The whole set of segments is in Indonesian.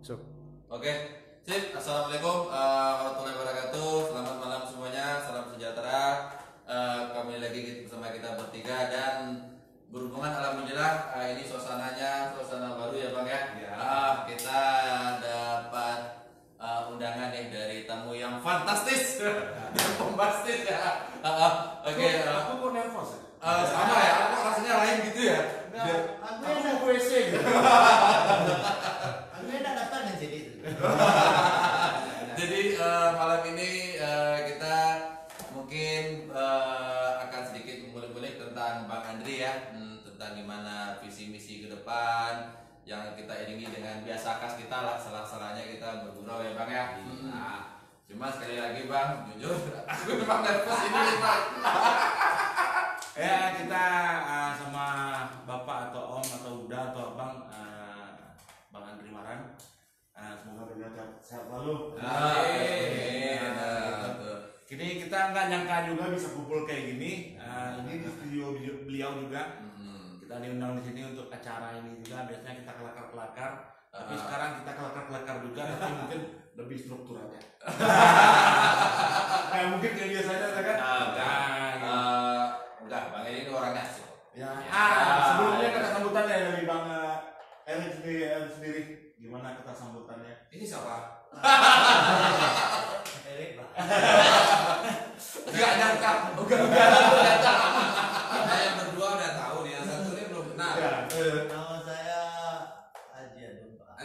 So. Oke, sip. Assalamualaikum warahmatullahi wabarakatuh. Selamat malam semuanya. Salam sejahtera. Kembali lagi bersama kita bertiga dan berhubungan alhamdulillah ini suasananya suasana baru ya Bang ya. Kita dapat undangan nih dari tamu yang fantastis, yang bombastis ya. Oke. Aku kok nervous ya? Sama ya. Aku rasanya lain gitu ya. Aku enak WC gitu. Aku enak datang jadi itu. Jadi malam ini kita mungkin akan sedikit mengulik-ulik tentang Bang Andri ya, tentang gimana visi misi ke depan yang kita iringi dengan biasa khas kita lah, salah-salahnya kita bergurau ya Bang ya. Cuma sekali lagi Bang, jujur aku memang nervous ini Bang. Ya kita sama bapak atau om atau udah atau abang Bang Andri Maran, semoga berjalan sehat selalu. Kini kita nggak nyangka juga bisa kumpul kayak gini. Ini di studio beliau juga. Kita diundang di sini untuk acara ini juga. Biasanya kita kelakar-kelakar, tapi sekarang kita kelakar-kelakar juga, tapi mungkin lebih struktur aja. Kayak mungkin kayak biasanya kan? Enggak, Bang ini orangnya asik. Ya. Sebelumnya kata sambutannya dari Bang Erik sendiri, gimana kata sambutannya? Ini siapa? Erik lah. Enggak nyangka. Ternyata. Kita yang berdua udah tahu nih, yang satu ini belum kenal. Ya. Nama saya Haji Adumba.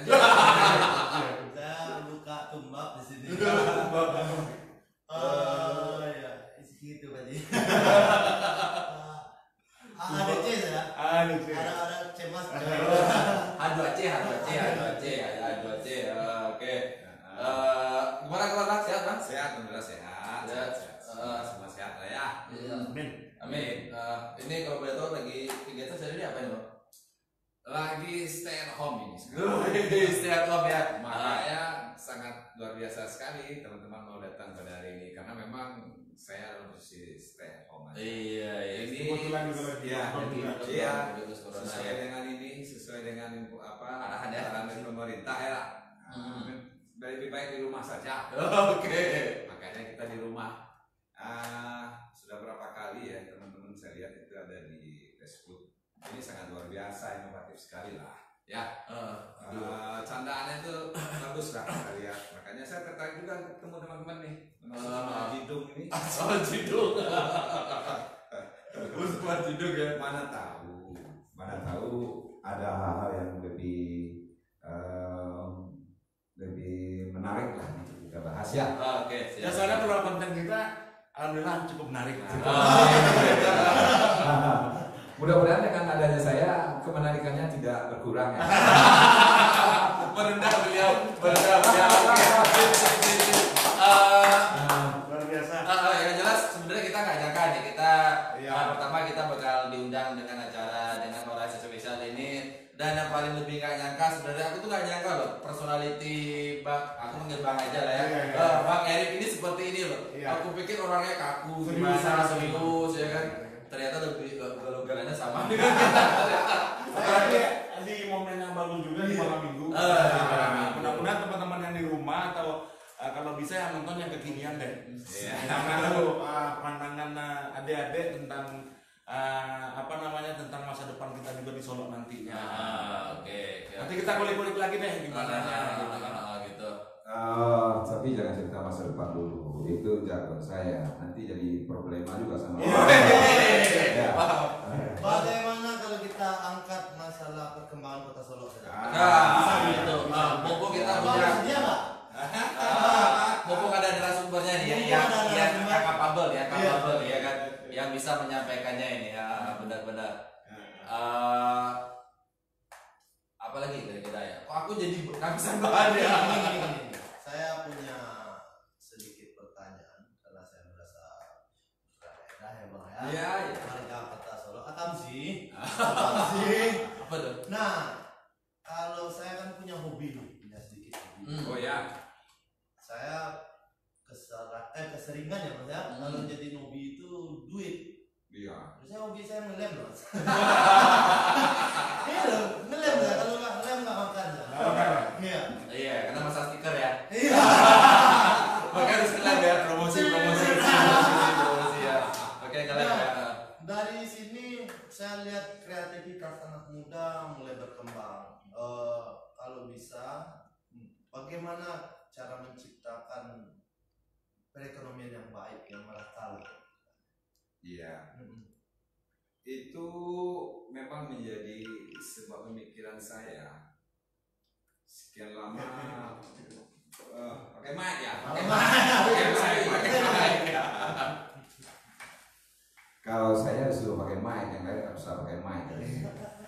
Saya buka tumbak di sini. Oh ya, segitu Haji. Ada C saya. Ada cemas. A2C. Oke. Gimana kabar Bang? Sehat Bang? Sehat, alhamdulillah sehat. Semua sehat lah ya. Amin. Ini kalau boleh tahu lagi kegiatan sehari ini apa nih Bang? Lagi stay at home ini. Stay at home ya. Makanya sangat luar biasa sekali teman-teman mau datang pada hari ini karena memang saya dalam posisi stay at home aja. Iya. Ini Kebetulan juga lagi iya, Corona sesuai ya. dengan ini, sesuai dengan Arahan ya. arahan dari pemerintah ya. Lebih baik di rumah saja. Oke. Makanya kita di rumah. Sudah berapa kali ya teman-teman saya lihat itu ada di Facebook. Ini sangat luar biasa, inovatif sekali lah. Ya, candaannya itu bagus lah saya lihat. Makanya saya tertarik juga ketemu teman-teman nih, sama Jidung ini. Soal judul. Soal judul ya. Mana tahu ada hal-hal yang lebih menarik lah untuk kita bahas ya. Oke. Ya soalnya kalau konten kita alhamdulillah cukup menarik. Mudah-mudahan dengan adanya saya kemenarikannya tidak berkurang ya. Merendah beliau. Oke. Luar biasa. Yang jelas sebenarnya kita nggak nyangka nih kita Iya. pertama kita bakal diundang dengan acara dengan orang spesial ini dan yang paling lebih nggak nyangka sebenarnya aku tuh nggak nyangka loh personality Bang, aku manggil Bang aja lah ya. Iya. Bang Erik ini seperti ini loh. Iya. Aku pikir orangnya kaku, Serius. serius ya kan. Ternyata lebih galugalannya sama. Tapi di momen yang bagus juga di malam minggu. Mudah-mudahan teman-teman yang di rumah atau kalau bisa yang nonton yang kekinian deh. Jangan tahu pandangan adik-adik tentang tentang masa depan kita juga di Solo nantinya. Oke. Nanti kita kulik-kulik lagi deh gimana gitu. Tapi jangan cerita masa depan dulu, itu jargon saya. Nanti jadi problema juga sama Iya. orang. Ya. Bagaimana kalau kita angkat masalah perkembangan Kota Solo saja? Gitu. Mumpung kita punya Dia nggak? mumpung ada narasumbernya nih yang capable ya kan yang bisa menyampaikannya ini ya benar-benar apalagi kira-kira ya aku jadi kehabisan bahan ya. Gini. Saya punya sedikit pertanyaan karena saya merasa daerah ya Bang ya. Iya. Warga Kota Solo. Akam sih. Apa tuh? Nah, kalau saya kan punya hobi nih, punya sedikit hobi. Oh ya. Saya keseringan ya Mas ya. Kalau jadi hobi itu duit. Iya. Terus hobi saya ngelem Mas. Iya loh, ngelem ya. Kalau nggak ngelem nggak makan ya. Iya. Iya, karena masalah stiker ya. Iya. Makanya harus kenal ya promosi ya. Oke, kalian dari sini saya lihat kreativitas anak muda mulai berkembang. Kalau bisa, bagaimana cara menciptakan perekonomian yang baik, yang merakal? Iya. Itu memang menjadi sebuah pemikiran saya. Sekian lama pakai mic ya. Pakai mic. Kalau saya disuruh pakai mic, yang lain nggak usah pakai mic.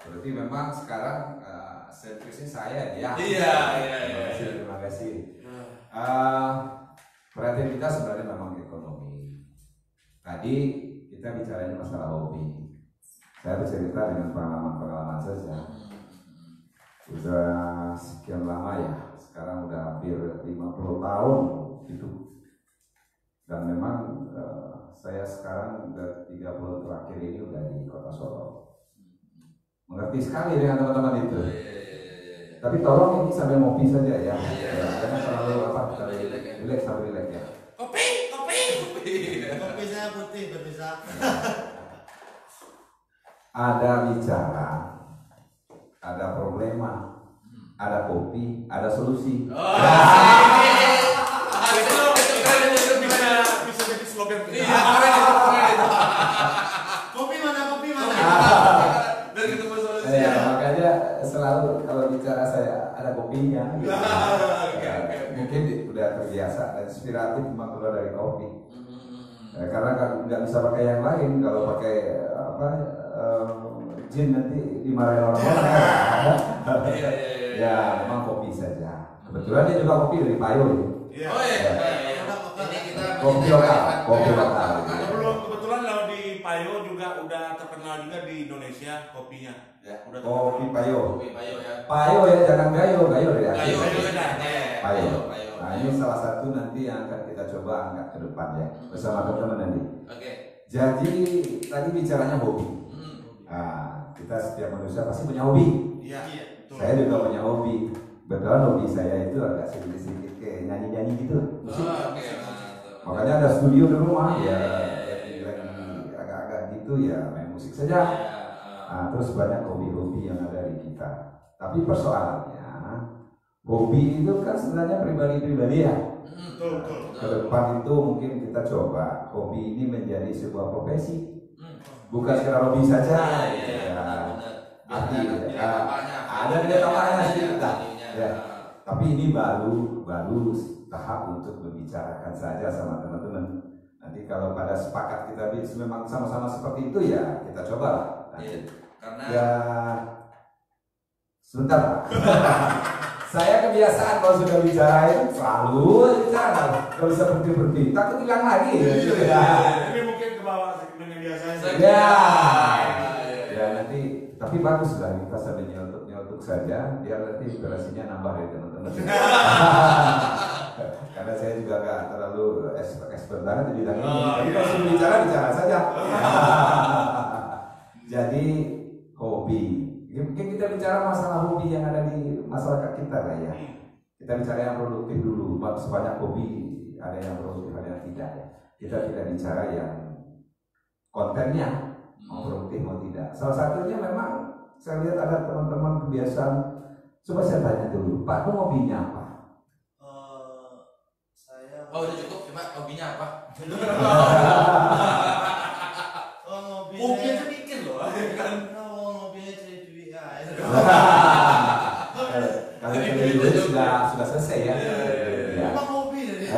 Berarti memang sekarang servisnya saya dia. Iya. Terima kasih. Perhatian kita sebenarnya memang ekonomi. Tadi kita bicaranya masalah hobi. Saya bercerita dengan pengalaman saja. Sudah sekian lama ya, sekarang udah hampir 50 tahun gitu. Dan memang saya sekarang udah 3 bulan terakhir ini udah di Kota Solo. Mengerti sekali dengan teman-teman itu. Tapi tolong ini sambil ngopi saja ya. Karena terlalu relax sambil relax ya. Kopi. Kopi saya putih berbisa. Ada bicara, ada problema, ada kopi, ada solusi. Itu bisa jadi slogan kita. Iya, keren. Kopi mana? Dan ketemu solusi. Ya, makanya selalu kalau bicara saya ada kopinya. Gitu. Mungkin udah terbiasa dan inspiratif memang keluar dari kopi. Karena nggak bisa pakai yang lain. Kalau pakai jin nanti dimarahin orang-orang. Ya, memang kopi saja. Kebetulan dia juga kopi dari Payo. Iya. Oh iya. Ini kita Kopi lokal. Kebetulan kalau di Payo juga udah terkenal juga di Indonesia kopinya. Ya, udah Kopi Payo. Kopi Payo ya. Payo ya, jangan gayo ya. Payo. Nah, ini salah satu nanti yang akan kita coba angkat ke depan ya bersama teman-teman nanti. Oke. Jadi tadi bicaranya hobi. Nah, kita setiap manusia pasti punya hobi. Iya. Saya juga punya hobi. Betul, hobi saya itu agak sedikit kayak nyanyi-nyanyi gitu. Oke. Makanya ada studio di rumah ya. Lagi agak-agak gitu ya main musik saja. Nah, terus banyak hobi-hobi yang ada di kita. Tapi persoalannya, hobi itu kan sebenarnya pribadi-pribadi ya. Betul. Ke depan itu mungkin kita coba hobi ini menjadi sebuah profesi. Bukan sekedar hobi saja. Ada nilai tambahnya sih kita. Ya. Tapi ini baru tahap untuk membicarakan saja sama teman-teman. Nanti kalau pada sepakat kita memang sama-sama seperti itu ya kita coba lah. Karena ya sebentar Pak. Saya kebiasaan kalau sudah bicara itu selalu bicara. Kalau bisa berhenti takut hilang lagi. Ini mungkin ke bawah segmen yang biasanya. Ya nanti tapi bagus lah kita sambil nyelotok saja biar nanti inspirasinya nambah dari teman-teman. Karena saya juga gak terlalu expert banget di bidang ini. Tapi kalau sudah bicara saja. Jadi hobi. Mungkin kita bicara masalah hobi yang ada di masyarakat kita lah ya. Kita bicara yang produktif dulu. Sebanyak hobi ada yang produktif ada yang tidak ya. Kita tidak bicara yang kontennya mau produktif mau tidak. Salah satunya memang saya lihat ada teman-teman kebiasaan. Coba saya tanya dulu, Pak, hobinya apa? Saya. Oh udah cukup, coba hobinya apa? Hobi aja bikin loh. Hobinya jadi duit ya. Kalau itu sudah selesai ya. Emang hobi dari.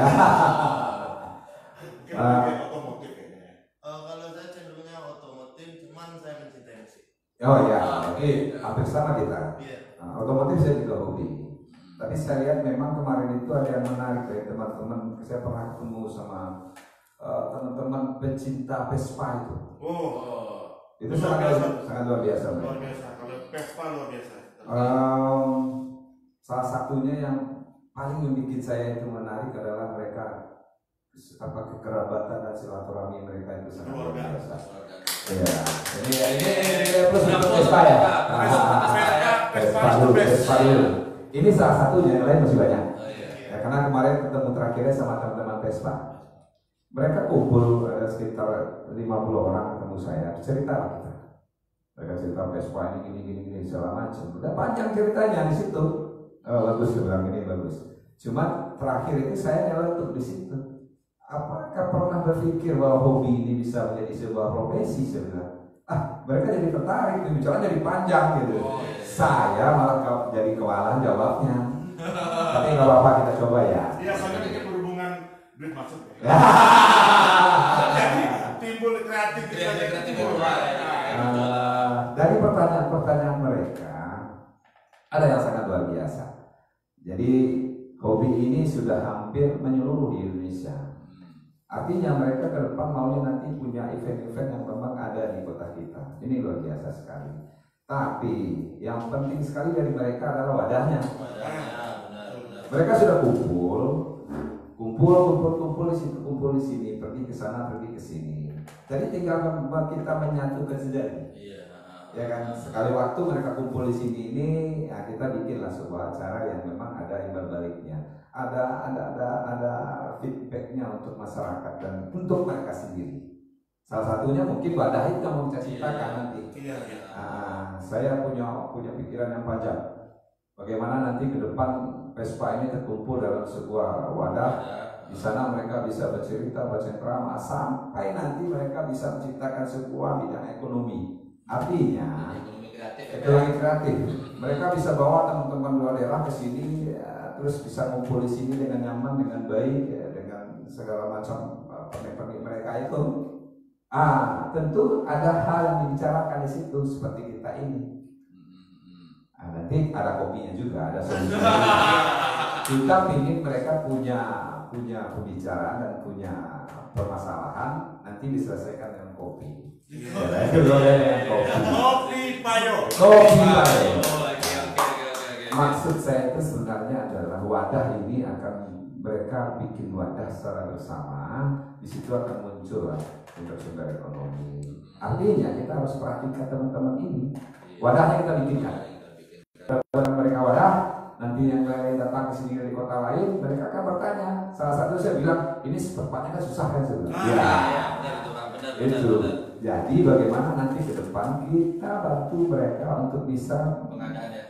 Otomotif kayaknya. Kalau saya cenderungnya otomotif, cuman saya mencintai musik. Oh ya, oke, hampir sama kita. Iya. Otomotif saya juga hobi. Tapi saya lihat memang kemarin itu ada yang menarik dari teman-teman. Saya pernah ketemu sama teman-teman pecinta Vespa itu. Itu sangat luar biasa. Luar biasa. Kalau Vespa luar biasa. Salah satunya yang paling membuat saya itu menarik adalah mereka kekerabatan dan silaturahmi mereka itu sangat luar biasa. Iya. Ini plus untuk Vespa ya. Vespa dulu. Ini salah satunya, yang lain masih banyak. Oh, iya. Ya, karena kemarin ketemu terakhirnya sama teman-teman Vespa. Mereka kumpul ada sekitar 50 orang ketemu saya, cerita lah kita. Mereka cerita Vespa ini gini segala macam. Udah panjang ceritanya di situ. Oh, bagus, dia bilang ini bagus. Cuma terakhir itu saya nyeletuk di situ. Apakah pernah berpikir bahwa hobi ini bisa menjadi sebuah profesi? Saya bilang, mereka jadi tertarik, bicara jadi panjang gitu. Saya malah jadi kewalahan jawabnya. Tapi nggak apa-apa, kita coba ya. Iya, soalnya ini berhubungan duit masuk. Ya. Jadi timbul kreatif. Dari pertanyaan-pertanyaan mereka, ada yang sangat luar biasa. Jadi hobi ini sudah hampir menyeluruh di Indonesia. Artinya mereka ke depan maunya nanti punya event-event yang memang ada di kota kita. Ini luar biasa sekali. Tapi yang penting sekali dari mereka adalah wadahnya. Mereka sudah kumpul di situ, kumpul di sini, pergi ke sana, pergi ke sini. Jadi tinggal kita menyatukan saja. Ya kan, sekali waktu mereka kumpul di sini ini, ya kita bikinlah sebuah acara yang memang ada imbal baliknya. Ada feedbacknya untuk masyarakat dan untuk mereka sendiri. Salah satunya mungkin wadah itu yang mau kita ciptakan nanti. Saya punya pikiran yang panjang. Bagaimana nanti ke depan Vespa ini terkumpul dalam sebuah wadah. Di sana mereka bisa bercerita, bercengkrama sampai nanti mereka bisa menciptakan sebuah bidang ekonomi. Artinya ekonomi kreatif. Mereka bisa bawa teman-teman luar daerah ke sini. Terus bisa ngumpul di sini dengan nyaman, dengan baik, ya, dengan segala macam pernik-pernik mereka itu. Tentu ada hal yang dibicarakan di situ seperti kita ini. Nanti ada kopinya juga, ada solusi. Kita ingin mereka punya pembicaraan dan punya permasalahan nanti diselesaikan dengan kopi. Kopi payo. Maksud saya itu sebenarnya adalah wadah ini akan mereka bikin wadah secara bersama. Di situ akan muncul sumber-sumber ekonomi. Artinya kita harus perhatikan teman-teman ini. Wadahnya kita bikinkan. Kalau mereka wadah, nanti yang lain datang ke sini dari kota lain, mereka akan bertanya. Salah satu saya bilang, ini sepertinya kan susah kan sebenarnya. Itu. Jadi bagaimana nanti ke depan kita bantu mereka untuk bisa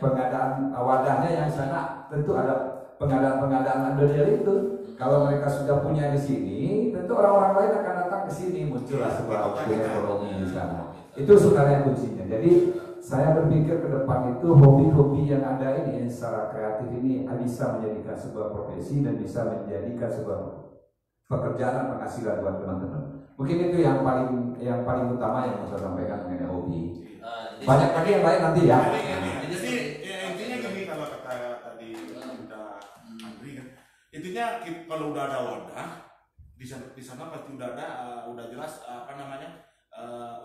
pengadaan wadahnya yang sana. Tentu ada pengadaan underdeal itu. Kalau mereka sudah punya di sini, tentu orang-orang lain akan datang ke sini, muncullah sebuah ekonomi di sana. Itu sebenarnya kuncinya. Jadi saya berpikir ke depan itu hobi-hobi yang ada ini secara kreatif ini bisa menjadikan sebuah profesi dan bisa menjadikan sebuah pekerjaan dan penghasilan buat teman-teman. Mungkin itu yang paling utama yang mau saya sampaikan mengenai hobi. Banyak lagi yang lain nanti ya. Jadi intinya gini, kalau kata tadi udah Andri kan, intinya kalau udah ada wadah di sana pasti udah jelas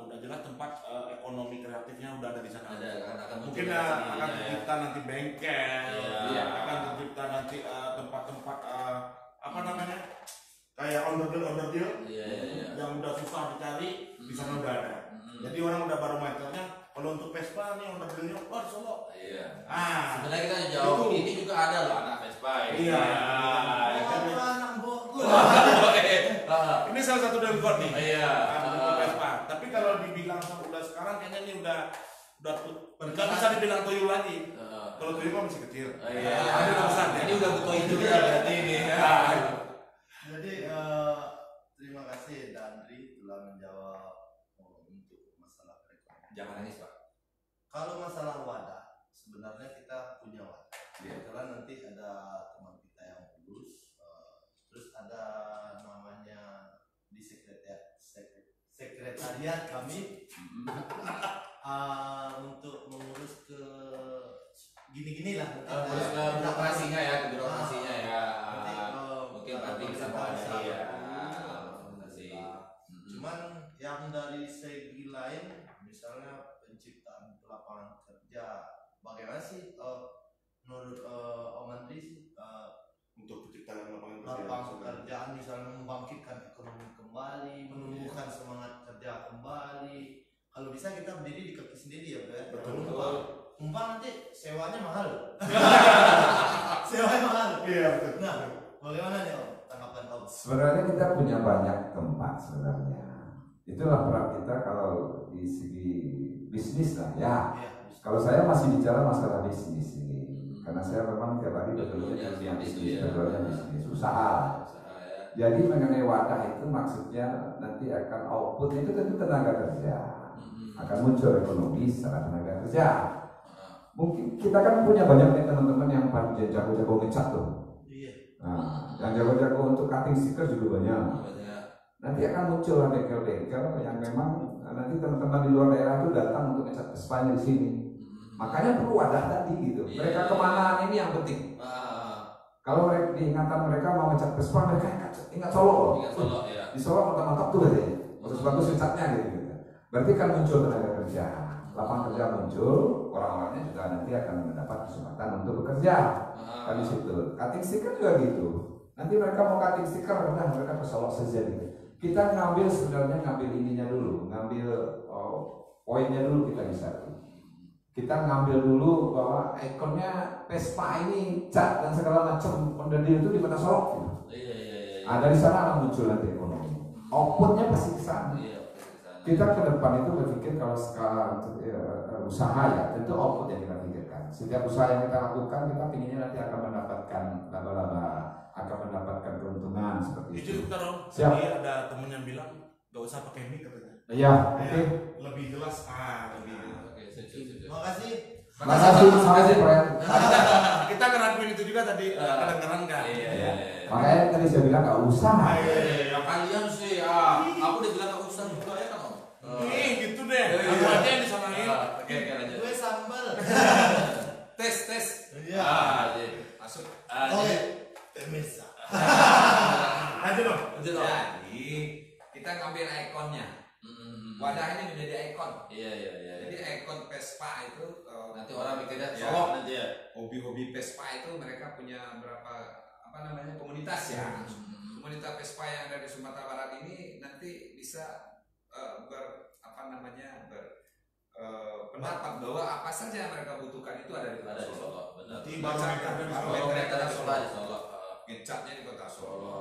udah jelas tempat ekonomi kreatifnya udah ada di sana. Mungkin akan tercipta nanti bengkel, akan tercipta nanti tempat-tempat kayak onderdil yang udah susah dicari di sana udah ada. Jadi orang udah barometernya. Kalau untuk Vespa nih onderdilnya di Solo. Sebenarnya kita jauh ini juga ada loh anak Vespa. Anak Bogor. Ini salah satu dari God nih. Vespa. Tapi kalau dibilang udah sekarang kayaknya ini udah nggak bisa dibilang tuyul lagi. Kalau tuyul mah masih kecil. Ini udah butuhin juga berarti ini. Jadi terima kasih Dandri telah menjawab untuk masalah perekonomian. Jangan nangis Pak. Kalau masalah wadah, sebenarnya kita punya wadah. Karena nanti ada teman kita yang lulus, terus ada namanya di sekretariat kami untuk mengurus ke gini-gini lah. Terus ke birokrasinya ya, mungkin nanti bisa mengatasi ya. Cuman yang dari segi lain, misalnya penciptaan lapangan kerja, bagaimana sih menurut Om Andri sih untuk penciptaan lapangan pekerjaan, misalnya membangkitkan ekonomi kembali, menumbuhkan semangat kerja kembali. Kalau bisa kita berdiri di kaki sendiri ya, Bro. Numpang nanti sewanya mahal. Sewa mahal. Iya betul. Nah, bagaimana nih Om tanggapan Om? Sebenarnya kita punya banyak tempat sebenarnya. Itulah peran kita kalau di segi bisnis lah ya. Iya. Kalau saya masih bicara masalah bisnis ini, karena saya memang tiap hari bekerja di bisnis, bisnis usaha. Jadi mengenai wadah itu maksudnya nanti akan output itu tentu tenaga kerja, akan muncul ekonomi secara tenaga kerja. Mungkin kita kan punya banyak nih teman-teman yang jago-jago ngecat tuh. Iya. Nah, yang jago-jago untuk cutting stiker juga banyak. Nanti akan muncul bengkel-bengkel yang memang nanti teman-teman di luar daerah itu datang untuk ngecat Vespanya di sini. Makanya perlu wadah tadi gitu. Mereka kemana ini yang penting. Kalau mereka diingatan mereka mau ngecat Vespa, mereka ingat Solo loh. Ingat Solo ya. Di Solo mantap-mantap tuh katanya. Bagus-bagus ngecatnya gitu. Berarti kan muncul tenaga kerja. Lapangan kerja muncul, orang-orangnya juga nanti akan mendapat kesempatan untuk bekerja. Kan di situ. Cutting stiker juga gitu. Nanti mereka mau cutting stiker, udah mereka ke Solo saja gitu. Kita ngambil ininya dulu, ngambil poinnya dulu kita bisa. Kita ngambil dulu bahwa ikonnya Vespa ini cat dan segala macam onderdil itu di Kota Solo. Gitu. Dari sana akan muncul nanti ekonomi. Outputnya pasti ke sana. Kita ke depan itu berpikir kalau skala usaha ya, tentu output yang kita pikirkan. Setiap usaha yang kita lakukan, kita pinginnya nanti akan mendapatkan laba-laba, akan mendapatkan keuntungan seperti itu. Itu kalau Siap. tadi ada temen yang bilang gak usah pakai mic katanya. Iya, oke. Lebih jelas. Lebih jelas. Terima kasih. Makasih, Fred. Kita ngerakuin itu juga tadi kedengeran kan? Iya. Makanya tadi saya bilang gak usah. Ya kalian sih, aku udah bilang gak usah juga ya kan Om. Gitu deh. Aku aja yang disalahin. Oke lanjut. Gue sambal. Tes. Iya. Masuk. Oke. Bisa. Lanjut dong. Jadi kita ngambil ikonnya. Wadah ini menjadi ikon. Iya. Jadi ikon Vespa itu Nanti orang mikirnya Ya. Solo nanti ya. Hobi-hobi Vespa itu mereka punya berapa komunitas ya. Komunitas Vespa yang ada di Sumatera Barat ini nanti bisa pendapat bahwa apa saja yang mereka butuhkan itu ada di Kota Solo. Benar. Di barometer di Solo. Barometer di Solo. Di Solo. Ngecatnya di Kota Solo.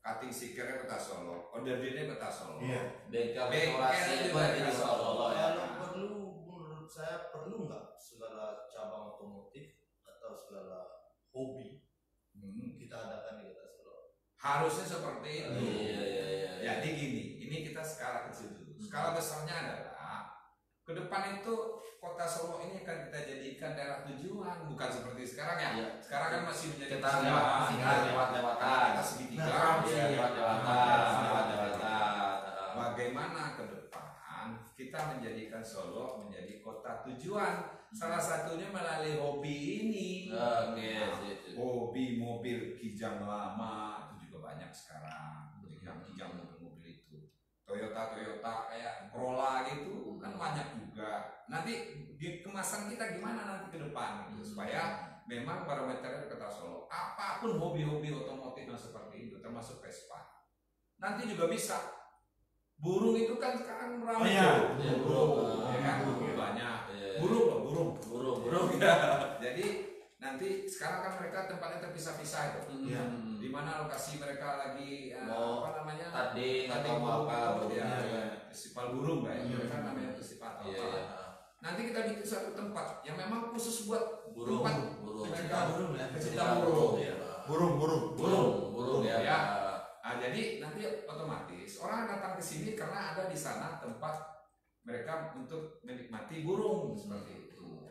Cutting stikernya Kota Solo. Ordernya Kota Solo. Iya. Bengkel Bengkel restorasi juga di di Solo ya. Kalau perlu, menurut saya perlu nggak segala cabang otomotif atau segala hobi kita adakan di Kota Solo? Harusnya seperti itu. Iya. Jadi gini, ini kita skala kecil dulu. Skala besarnya adalah ke depan itu Kota Solo ini akan kita jadikan daerah tujuan, bukan seperti sekarang ya. Iya. Sekarang kan masih menjadi Kita lewatan. kita segitiga, lewat-lewatan. Bagaimana ke depan kita menjadikan Solo menjadi kota tujuan? Salah satunya melalui hobi ini. Oke. Hobi mobil kijang lama itu juga banyak sekarang. Kijang mobil-mobil itu. Toyota kayak Corolla gitu kan banyak juga. Nanti di kemasan kita gimana nanti ke depan gitu, supaya memang barometernya di Kota Solo. Apapun hobi-hobi otomotif yang seperti itu termasuk Vespa. Nanti juga bisa. Burung itu kan sekarang ramai. Burung. Ya kan? Burung banyak. Burung. Jadi nanti sekarang kan mereka tempatnya terpisah-pisah itu. Di mana lokasi mereka lagi Tanding atau apa festival burung mereka namanya festival nanti kita bikin satu tempat yang memang khusus buat burung ya. Nah, jadi nanti otomatis orang datang ke sini karena ada di sana tempat mereka untuk menikmati burung seperti itu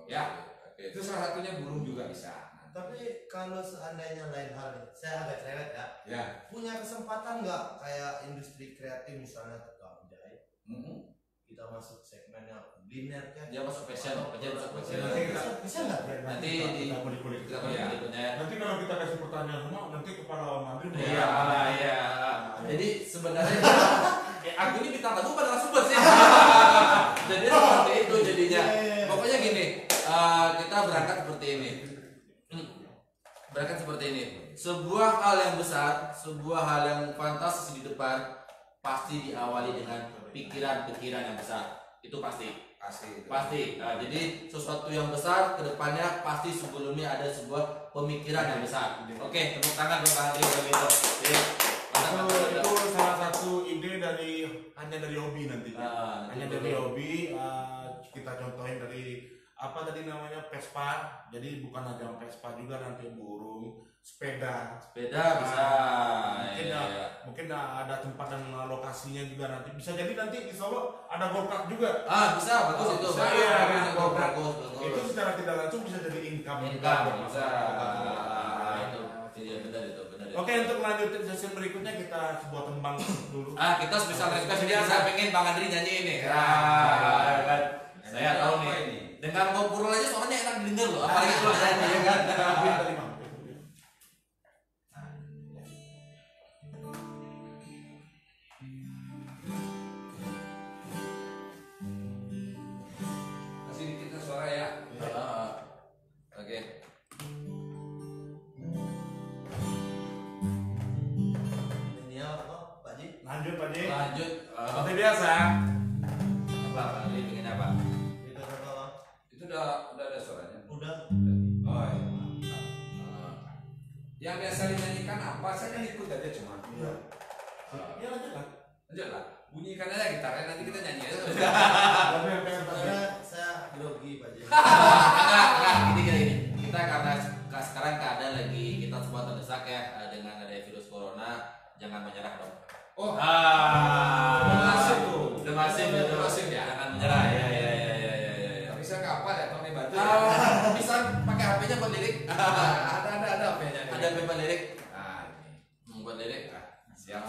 ya. Itu salah satunya burung juga bisa. Tapi kalau seandainya lain hal nih, saya agak cerewet ya. Punya kesempatan nggak kayak industri kreatif misalnya tukang jahit, kita masuk segmennya kuliner kan? Dia masuk fashion. Bisa nggak? Nanti di kulit. berikutnya. Nanti kalau kita kasih pertanyaan semua, nanti kepala Madrid. Iya. Jadi sebenarnya aku ini bintang tamu pada sumber sih. Jadi seperti itu jadinya. Pokoknya gini, kita berangkat seperti ini. Sebuah hal yang besar, sebuah hal yang fantastis di depan pasti diawali dengan pikiran-pikiran yang besar. Itu pasti. Pasti. Nah, jadi sesuatu yang besar kedepannya pasti sebelumnya ada sebuah pemikiran yang besar. Oke, tepuk tangan buat Bang Andri kalau gitu. Itu salah satu ide hanya dari hobi nanti. Hanya dari hobi. Kita contohin dari apa tadi namanya Vespa. Jadi bukan hanya Vespa juga nanti burung, sepeda bisa. Mungkin ada tempat dan lokasinya juga nanti. Bisa jadi nanti di Solo ada go-kart juga. Bisa, bagus itu. Itu secara tidak langsung bisa jadi income. Bisa. Itu benar itu. Oke, untuk lanjutin sesi berikutnya kita sebuah tembang dulu. Kita spesial request dia, saya pengen Bang Andri nyanyi ini. Saya tahu nih. Dengan ngobrol aja soalnya enak didengar loh. Apalagi kalau nyanyi ya kan. Kasih dikit suara ya. Oke. Ini apa, Pak Ji? Lanjut, Pak Ji. Lanjut. Seperti biasa. Apa Bang Andri pengen apa? Itu apa, Bang? Itu udah ada suaranya. Udah. Oh iya. Yang biasa dinyanyikan apa? Saya kan ikut aja cuma. Iya. Ya lanjut lah. Lanjut lah. Bunyikan aja gitarnya, nanti kita nyanyi aja. Karena saya grogi, Pak Ji. Enggak, gini. Kita karena sekarang keadaan lagi kita semua terdesak ya dengan ada virus corona, jangan menyerah dong. Oh. Udah masif ya. Jangan menyerah. Ya. Tapi saya nggak apa ya, Tony Batu. Bisa pakai HP-nya buat lirik. Ada apa-nya? Ada HP buat lirik. Ini. Buat lirik. Siap.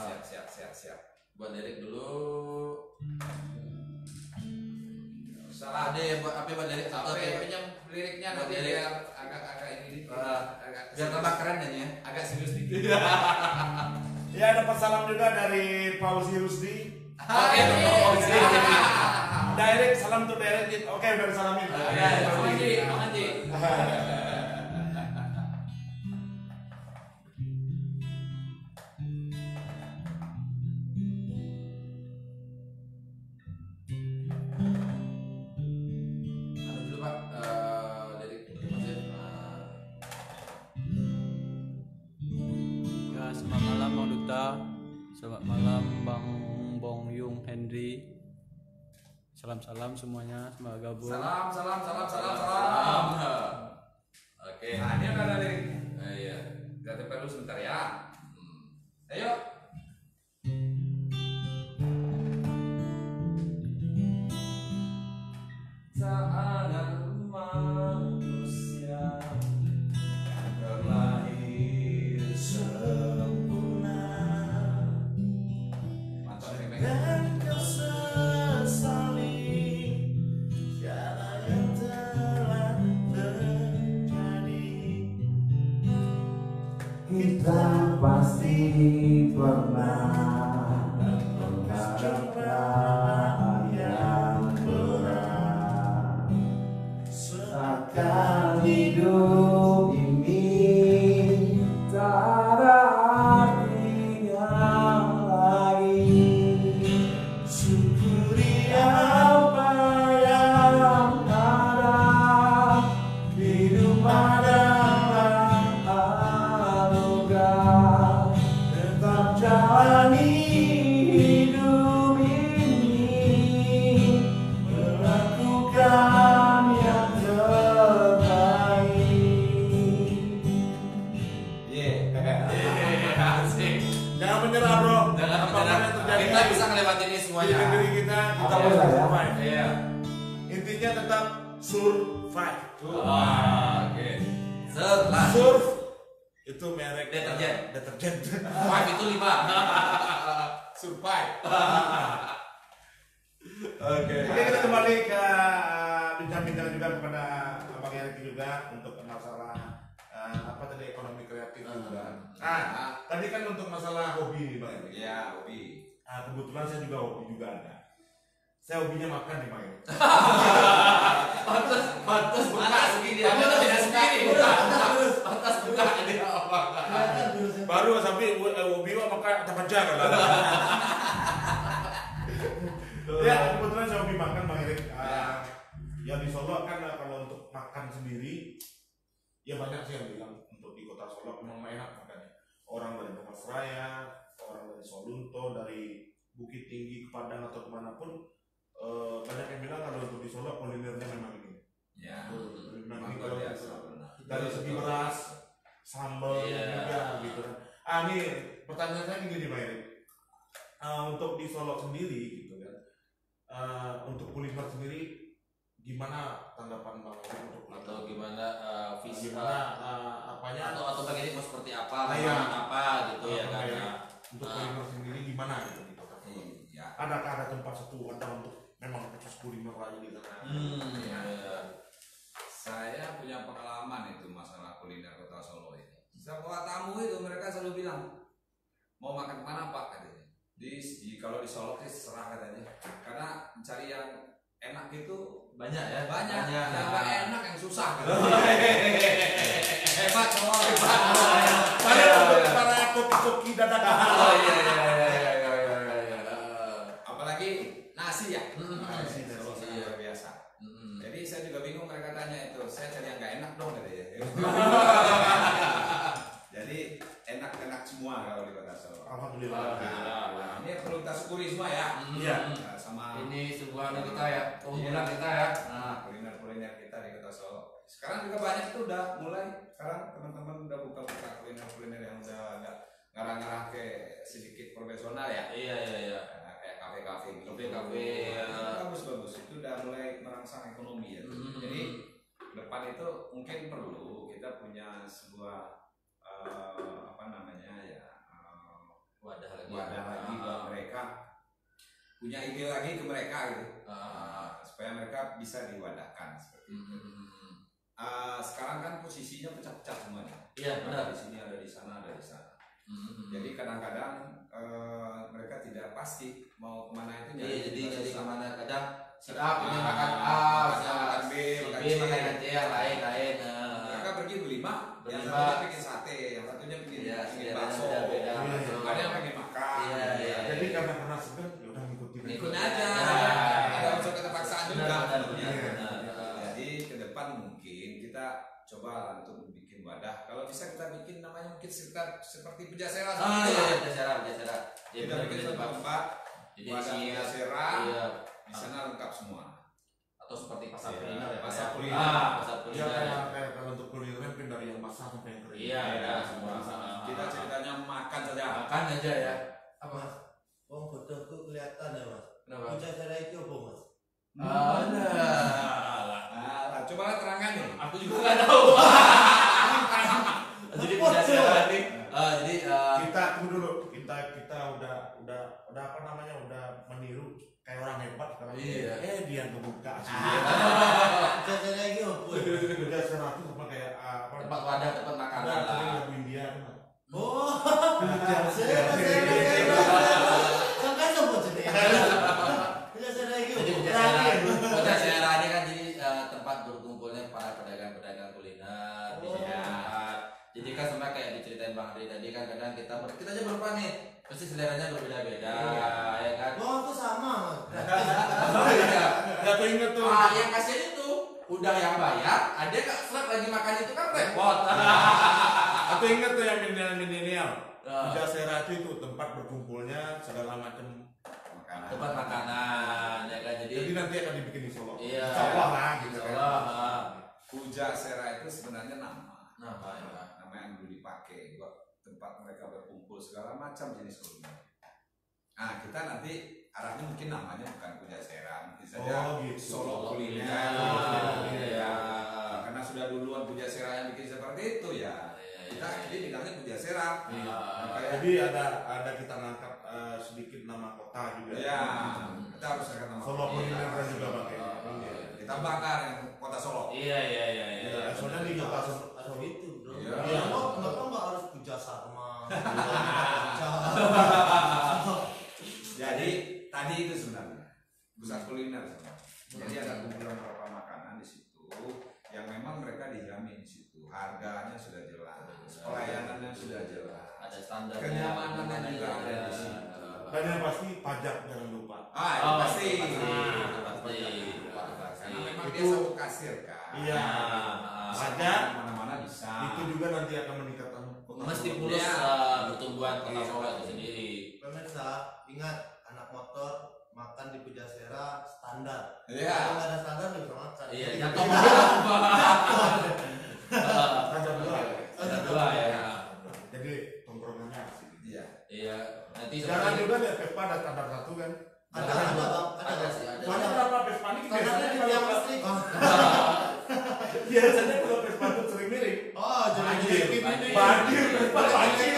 Buat lirik dulu. Salah Ada buat HP buat lirik. Satu HP. pinjam liriknya Buat nanti lirik. biar agak ini dikit. Biar tambah keren aja ya. Agak serius dikit. Ya, dapat salam juga dari Fauzi Rusdi. Oke. Direct, salam tuh direct. Oke, udah disalamin. Bang Haji. Ada dulu Pak, lirik masih. Ya, selamat malam Bang Duta. Selamat malam Bang Bong Yung Henry. Salam semuanya, semoga gabung. Salam. Oke. Nah, ini udah ada liriknya. Iya. Kita tempel dulu sebentar ya. Ayo. Tak ada manusia terlahir sempurna. Mantap nih, Bang. Dan kau sesali segala yang telah terjadi. Kita pasti pernah cobaan yang berat. Seakan hidup ini tak ada artinya lagi. Syukuri Apa yang ada, hidup adalah anugerah. Tetap jalani hidup ini, melakukan yang terbaik. Asik. Jangan menyerah, bro. Jangan Apapun menyerah. yang terjadi Kita bisa ngelewatin ini di semuanya. negeri kita Apa harus ya? survive. Iya. Intinya tetap survive. Oke. Setelah Surf itu merek Deterjen. deterjen. Five itu 5. Survive. Oke, kita kembali ke bincang-bincang juga kepada Abang Erik juga untuk masalah apa tadi ekonomi kreatif juga. Tadi kan untuk masalah hobi nih Bang Erik. Ya, hobi. Kebetulan saya juga hobi juga ada. Saya hobinya makan nih Bang Erik. Pantas buka segini. Pantas buka ini apa? Baru sampai hobi makan terkejar kan. Ya, kebetulan saya hobi makan Bang Erik. Ya di Solo kan kalau untuk makan sendiri ya banyak sih yang bilang untuk di kota Solo memang enak makannya. Orang dari Pemasraya, orang dari Solunto, dari Bukit Tinggi ke Padang atau kemanapun banyak yang bilang kalau untuk di Solo kulinernya memang ini. Ya. Memang ini kalau dari segi beras, sambal juga gitu kan. Ini pertanyaan saya gini Pak Erik. Untuk di Solo sendiri gitu kan. Untuk kuliner sendiri gimana tanggapan Bang untuk atau gimana visi apanya atau bagian mau seperti apa apa gitu ya kan untuk kuliner sendiri gimana gitu ya. Adakah ada tempat satu untuk memang khusus kuliner aja di sana? Saya punya pengalaman itu masalah kuliner kota Solo ini. Semua tamu itu mereka selalu bilang mau makan kemana Pak katanya. Kalau di Solo sih serah katanya. Karena mencari yang enak itu banyak ya, yang nggak enak yang susah gitu. Hebat semua, para koki-koki dadakan. Apalagi nasi ya, nasi luar biasa. Jadi saya juga bingung mereka tanya itu, saya cari yang nggak enak dong katanya. Jadi enak-enak semua kalau di kota Solo. Alhamdulillah. Ini perlu kita syukuri semua ya. Iya. Sama ini sebuah kita ya, keunggulan kita ya. Kuliner kita di kota Solo. Sekarang juga banyak itu udah mulai. Sekarang teman-teman udah buka kuliner yang udah agak ngarang-ngarang ke sedikit profesional ya. Iya. Kayak kafe-kafe gitu. Kafe. Bagus. Itu udah mulai merangsang ekonomi ya. Jadi depan itu mungkin perlu kita punya sebuah wadah lagi buat mereka, punya ide lagi ke mereka gitu, supaya mereka bisa diwadahkan seperti itu. Sekarang kan posisinya pecah-pecah semuanya. Iya benar. Di sini ada di sana ada di sana. Jadi kadang-kadang mereka tidak pasti mau kemana itu. Jadi kemana kadang sedap ini makan A, makan B, makan C, yang lain. Mereka pergi berlima, yang satunya bikin sate, yang satunya bikin bakso, ada yang pengen makan. Jadi karena segan ya udah ngikutin aja. Ada unsur keterpaksaan juga. Jadi ke depan mungkin kita coba untuk bikin wadah. Kalau bisa kita bikin namanya mungkin seperti Pujasera. Pujasera. Kita bikin satu tempat wadah Pujasera. Di sana lengkap semua. Atau seperti pasar kuliner ya. Pasar kuliner. Ya kayak kalau untuk kuliner mungkin dari yang basah sampai yang kering. Iya, semua. Kita ceritanya makan saja. Makan aja ya. Apa? Fotoku kelihatan ya Mas. Kenapa? Pujasera itu apa Mas? Coba terangkan nih. Aku juga nggak tahu. Jadi Pujasera nih. Jadi kita tunggu dulu. Kita udah apa namanya udah meniru kayak orang hebat sekarang. Iya. Dia kebuka sih. Pujasera itu apa? Pujasera itu sama kayak tempat wadah, tempat makanan lah. Lagu India kan. Oh, Pujasera. Sampai semua jadi. Pujasera itu. Jadi Pujasera ini kan jadi tempat berkumpulnya para pedagang-pedagang kuliner. Jadi kan sama kayak diceritain Bang Ri tadi kan kadang kita aja berapa nih, pasti seleranya berbeda-beda, ya kan? Oh, itu sama Mas. Gak tuh inget tuh. Yang kasihan itu udah yang bayar, ada nggak serat lagi makan itu kan repot. Aku inget tuh yang milenial. Pujasera itu tempat berkumpulnya segala macam makanan. Tempat makanan, ya kan? Jadi nanti akan dibikin di Solo. Iya. Insya lah gitu kan. Pujasera itu sebenarnya nama yang dulu dipakai buat tempat mereka berkumpul segala macam jenis kuliner. Nah kita nanti arahnya mungkin namanya bukan Pujasera, mungkin saja gitu. Solo Kuliner. Karena sudah duluan Pujasera yang bikin seperti itu ya. Kita jadi bilangnya Pujasera. Jadi ada kita ngangkat sedikit nama kota juga. Iya. Kita harus angkat nama Solo Kuliner juga pakai. Kita bakar yang kota Solo. Iya. Soalnya di kota Solo itu bro. Iya. Kenapa nggak harus Pujasarma? Jadi tadi itu sebenarnya pusat kuliner sebenarnya. Jadi ada kumpulan beberapa makanan di situ yang memang mereka dijamin di situ. Harganya sudah jelas, pelayanannya sudah jelas, ada standar, kenyamanannya juga ada di situ. Dan yang pasti pajak jangan lupa. Itu pasti. memang Itu- dia satu kasir kan. Iya. Ada mana-mana bisa. itu juga nanti akan meningkatkan Mesti mulus pertumbuhan kota Solo itu sendiri. Pemirsa, ingat anak motor makan di Pujasera standar. Iya. Kalau nggak ada standar nggak bisa makan. Iya, Jadi- jatuh. Ada dua. Ada dua ya. Jadi tongkrongannya asik. Iya. Iya, nanti Jangan juga lihat Vespa ada standar satu kan. Ada bang, ada sih, ada. Soalnya kenapa Vespa ini Standarnya di tiap listrik. biasanya kalau Vespa itu sering mirip. Oh, jadi Banjir. ini. Banjir, Vespa banjir.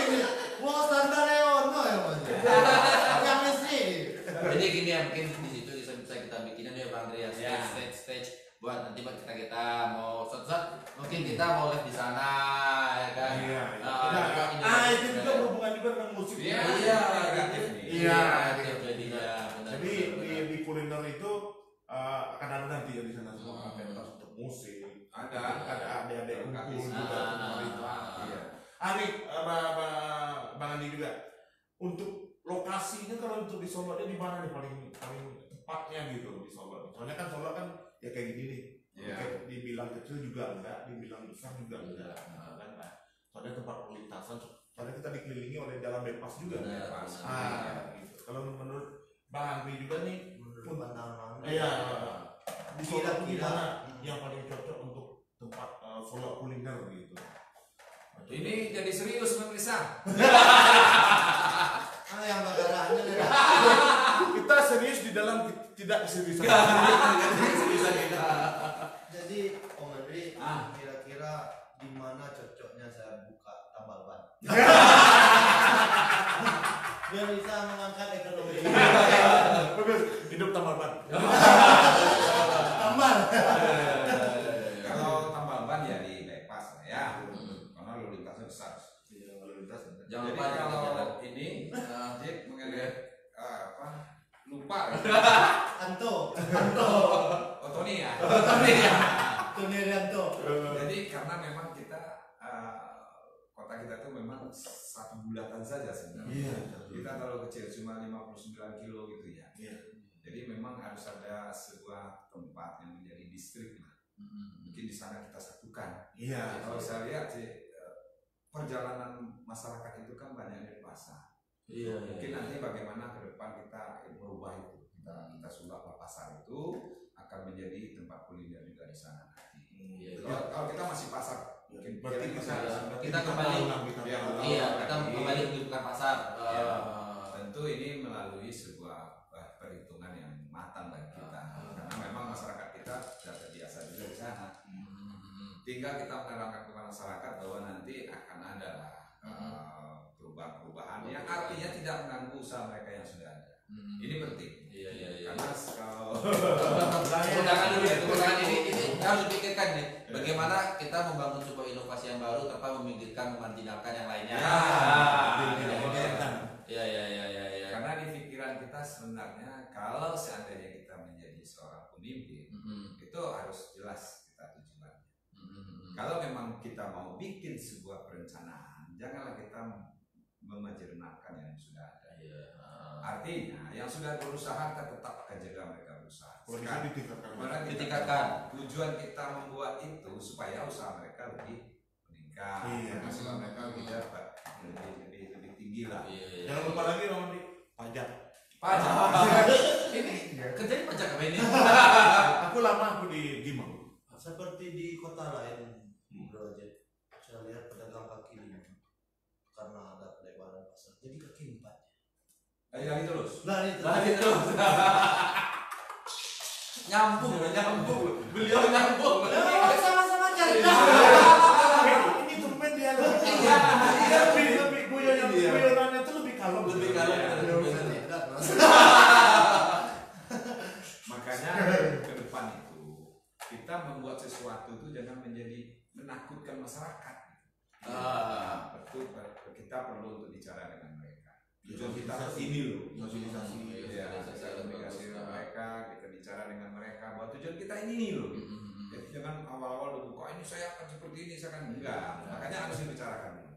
Wah, standarnya ono ya mas. Yang listrik. Jadi gini ya, mungkin di situ bisa kita bikinin ya Bang Andreas, Ya. stage buat nanti buat kita mau shot mungkin kita mau live di sana ya kan. Iya. Ini Itu juga berhubungan juga dengan musik. Iya. Iya, Kreatif nih. Iya. jadinya. Jadi di kuliner itu akan ada nanti ya di sana semua pentas untuk musik. Ada. Ada adik-adik kumpul Organisasi. juga. Iya. Nih, Bang Andi juga. Untuk lokasinya kalau untuk di Solo ini di mana nih paling tepatnya gitu di Solo? Soalnya kan Solo kan ya kayak gini nih. Iya. Kayak dibilang kecil juga enggak, dibilang besar juga enggak. Kan? Soalnya tempat perlintasan, soalnya kita dikelilingi oleh jalan bebas juga. Benar, Bebas. Ah, gitu. Kalau menurut Bang Andri juga nih, Menurut pandangan. iya, di Solo Tidak, di tidak. mana yang paling cocok untuk tempat Solo kuliner gitu? Ini jadi serius pemirsa. Yang bagaranya deh. Kita serius di dalam tidak seriusan. Jadi Om Andri, kira-kira di mana cocoknya saya buka tambal ban? Biar bisa mengangkat ekonomi. Hidup tambal ban. Tambal. Kalau tambal ban ya di bypass lah ya. Karena lalu lintasnya besar. Jangan Jadi lupa kalau jalan. ini Jip mengenai apa lupa ya. Anto. Otoni ya. Tony Rianto. Jadi karena memang kita kota kita tuh memang satu bulatan saja sebenarnya. Iya. Kita terlalu kecil cuma 59 kilo gitu ya. Iya. Jadi memang harus ada sebuah tempat yang menjadi distrik lah. Mungkin di sana kita satukan. Iya. Kalau saya lihat sih perjalanan masyarakat itu kan banyak dari pasar. Iya. Mungkin nanti bagaimana ke depan kita merubah itu. Kita sulap pasar itu akan menjadi tempat kuliner juga di sana nanti. Iya. Kalau kita masih pasar, mungkin Berarti bisa Kita kembali. Iya, Iya, kita kembali menghidupkan pasar. Ya, tentu ini melalui sebuah perhitungan yang matang bagi kita. Karena memang masyarakat kita sudah terbiasa juga di sana. Tinggal kita menerangkan kepada masyarakat bahwa nanti akan ada perubahan-perubahan yang artinya tidak mengganggu usaha mereka yang sudah ada. Ini penting. Iya. Karena kalau Kemudahan dulu ya, kemudahan ini harus dipikirkan nih. Bagaimana kita membangun sebuah inovasi yang baru tanpa memikirkan memarjinalkan yang lainnya. Iya. karena di pikiran kita sebenarnya kalau seandainya kita menjadi seorang pemimpin itu harus jelas kita tujuannya. Kalau memang kita mau bikin sebuah perencanaan, janganlah kita memajernakan yang sudah ada. Artinya yang sudah berusaha kita tetap akan jaga mereka berusaha. Kalau bisa ditingkatkan. Ditingkatkan. Tujuan kita membuat itu supaya usaha mereka lebih meningkat, Iya. penghasilan mereka lebih dapat, lebih tinggi lah. Jangan lupa lagi Bang Andi, pajak. Pajak. Ini kerjanya pajak apa ini? Aku lama aku di Gimeng. Seperti di kota lain, Bro Jet. Saya lihat pedagang kaki lima karena ada pelebaran pasar. Jadi kaki empat. Lari terus. Lari terus. Nyambung. Beliau nyambung. Sama-sama cari. Ini tumben dia lebih guyonannya itu lebih kalem. Makanya ke depan itu kita membuat sesuatu itu jangan menjadi menakutkan masyarakat. Betul, kita perlu untuk bicara dengan mereka. Tujuan kita ini loh, Sosialisasi. komunikasi dengan mereka, kita bicara dengan mereka bahwa tujuan kita ini loh. Jadi jangan awal-awal dulu, kok ini saya akan seperti ini, saya akan enggak. Makanya harus dibicarakan dulu.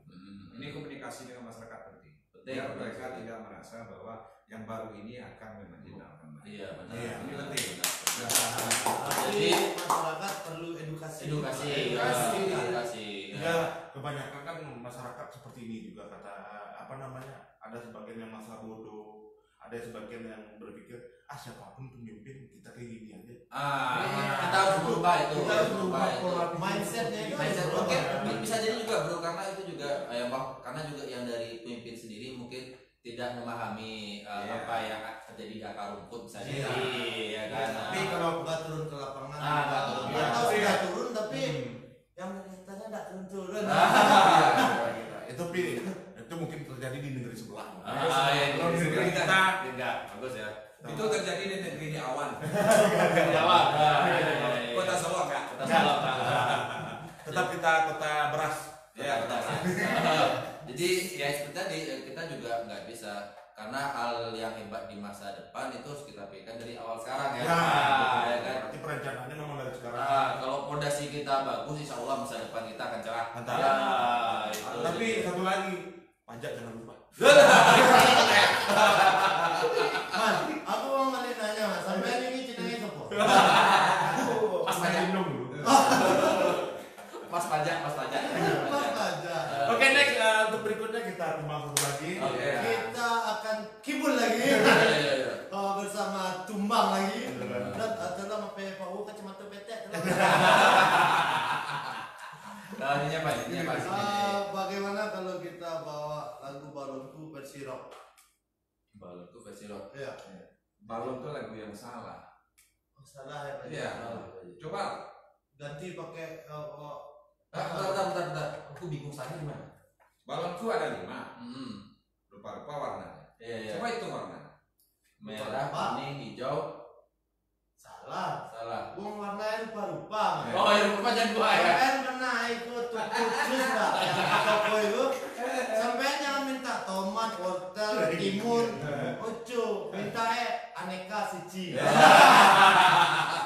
Ini komunikasi dengan masyarakat penting. biar mereka tidak merasa bahwa yang baru ini akan memarginalkan. Iya benar. Iya, ini penting. Jadi masyarakat perlu edukasi. Ya, kebanyakan kan masyarakat seperti ini juga kata ada sebagian yang masa bodoh, ada sebagian yang berpikir siapapun pemimpin kita kayak gini aja. Kita harus berubah itu. Kita harus berubah mindsetnya itu. Mungkin bisa jadi juga bro, karena itu juga karena juga yang dari pemimpin sendiri mungkin tidak memahami apa yang terjadi di akar rumput bisa jadi, ya kan. Tapi kalau nggak turun ke lapangan, atau sudah turun tapi yang ternyata nggak turun. Itu mungkin terjadi di negeri sebelah. Kalau di negeri kita enggak bagus ya. Itu terjadi di negeri di awan. Jawa. Kota Solo enggak? Kota Solo. Tetap kita kota beras. Ya, kota beras. Jadi ya seperti tadi kita juga nggak bisa, karena hal yang hebat di masa depan itu harus kita pikirkan dari awal sekarang ya. Ya kan. Berarti perencanaannya memang dari sekarang. Kalau fondasi kita bagus, insya Allah masa depan kita akan cerah. Mantap. Tapi satu lagi, pajak jangan lupa. Mas, aku mau nanya mas, sampai ini ceritanya sopo? Pas pajak. Pas pajak. Oke, next untuk berikutnya kita kembang satu lagi. Kita akan kibul lagi. Bersama tumbang lagi. Dan adalah mape Pak U kacamata petek. Ini apa? Bagaimana kalau kita bawa lagu Balonku versi rock? Balonku versi rock. Iya. Balon itu lagu yang salah. Salah ya Pak. Iya. Coba ganti pakai Bentar. Aku bingung saja di mana. balonku ada 5. Rupa-rupa warnanya. Iya. Coba itu warna. Merah, kuning, hijau. Salah. Wong warnanya rupa-rupa. Oh, ya rupa jangan gua ya. Kan pernah ikut khusus Pak yang toko itu. Sampai jangan minta tomat, wortel, timun, ucu, minta aneka siji.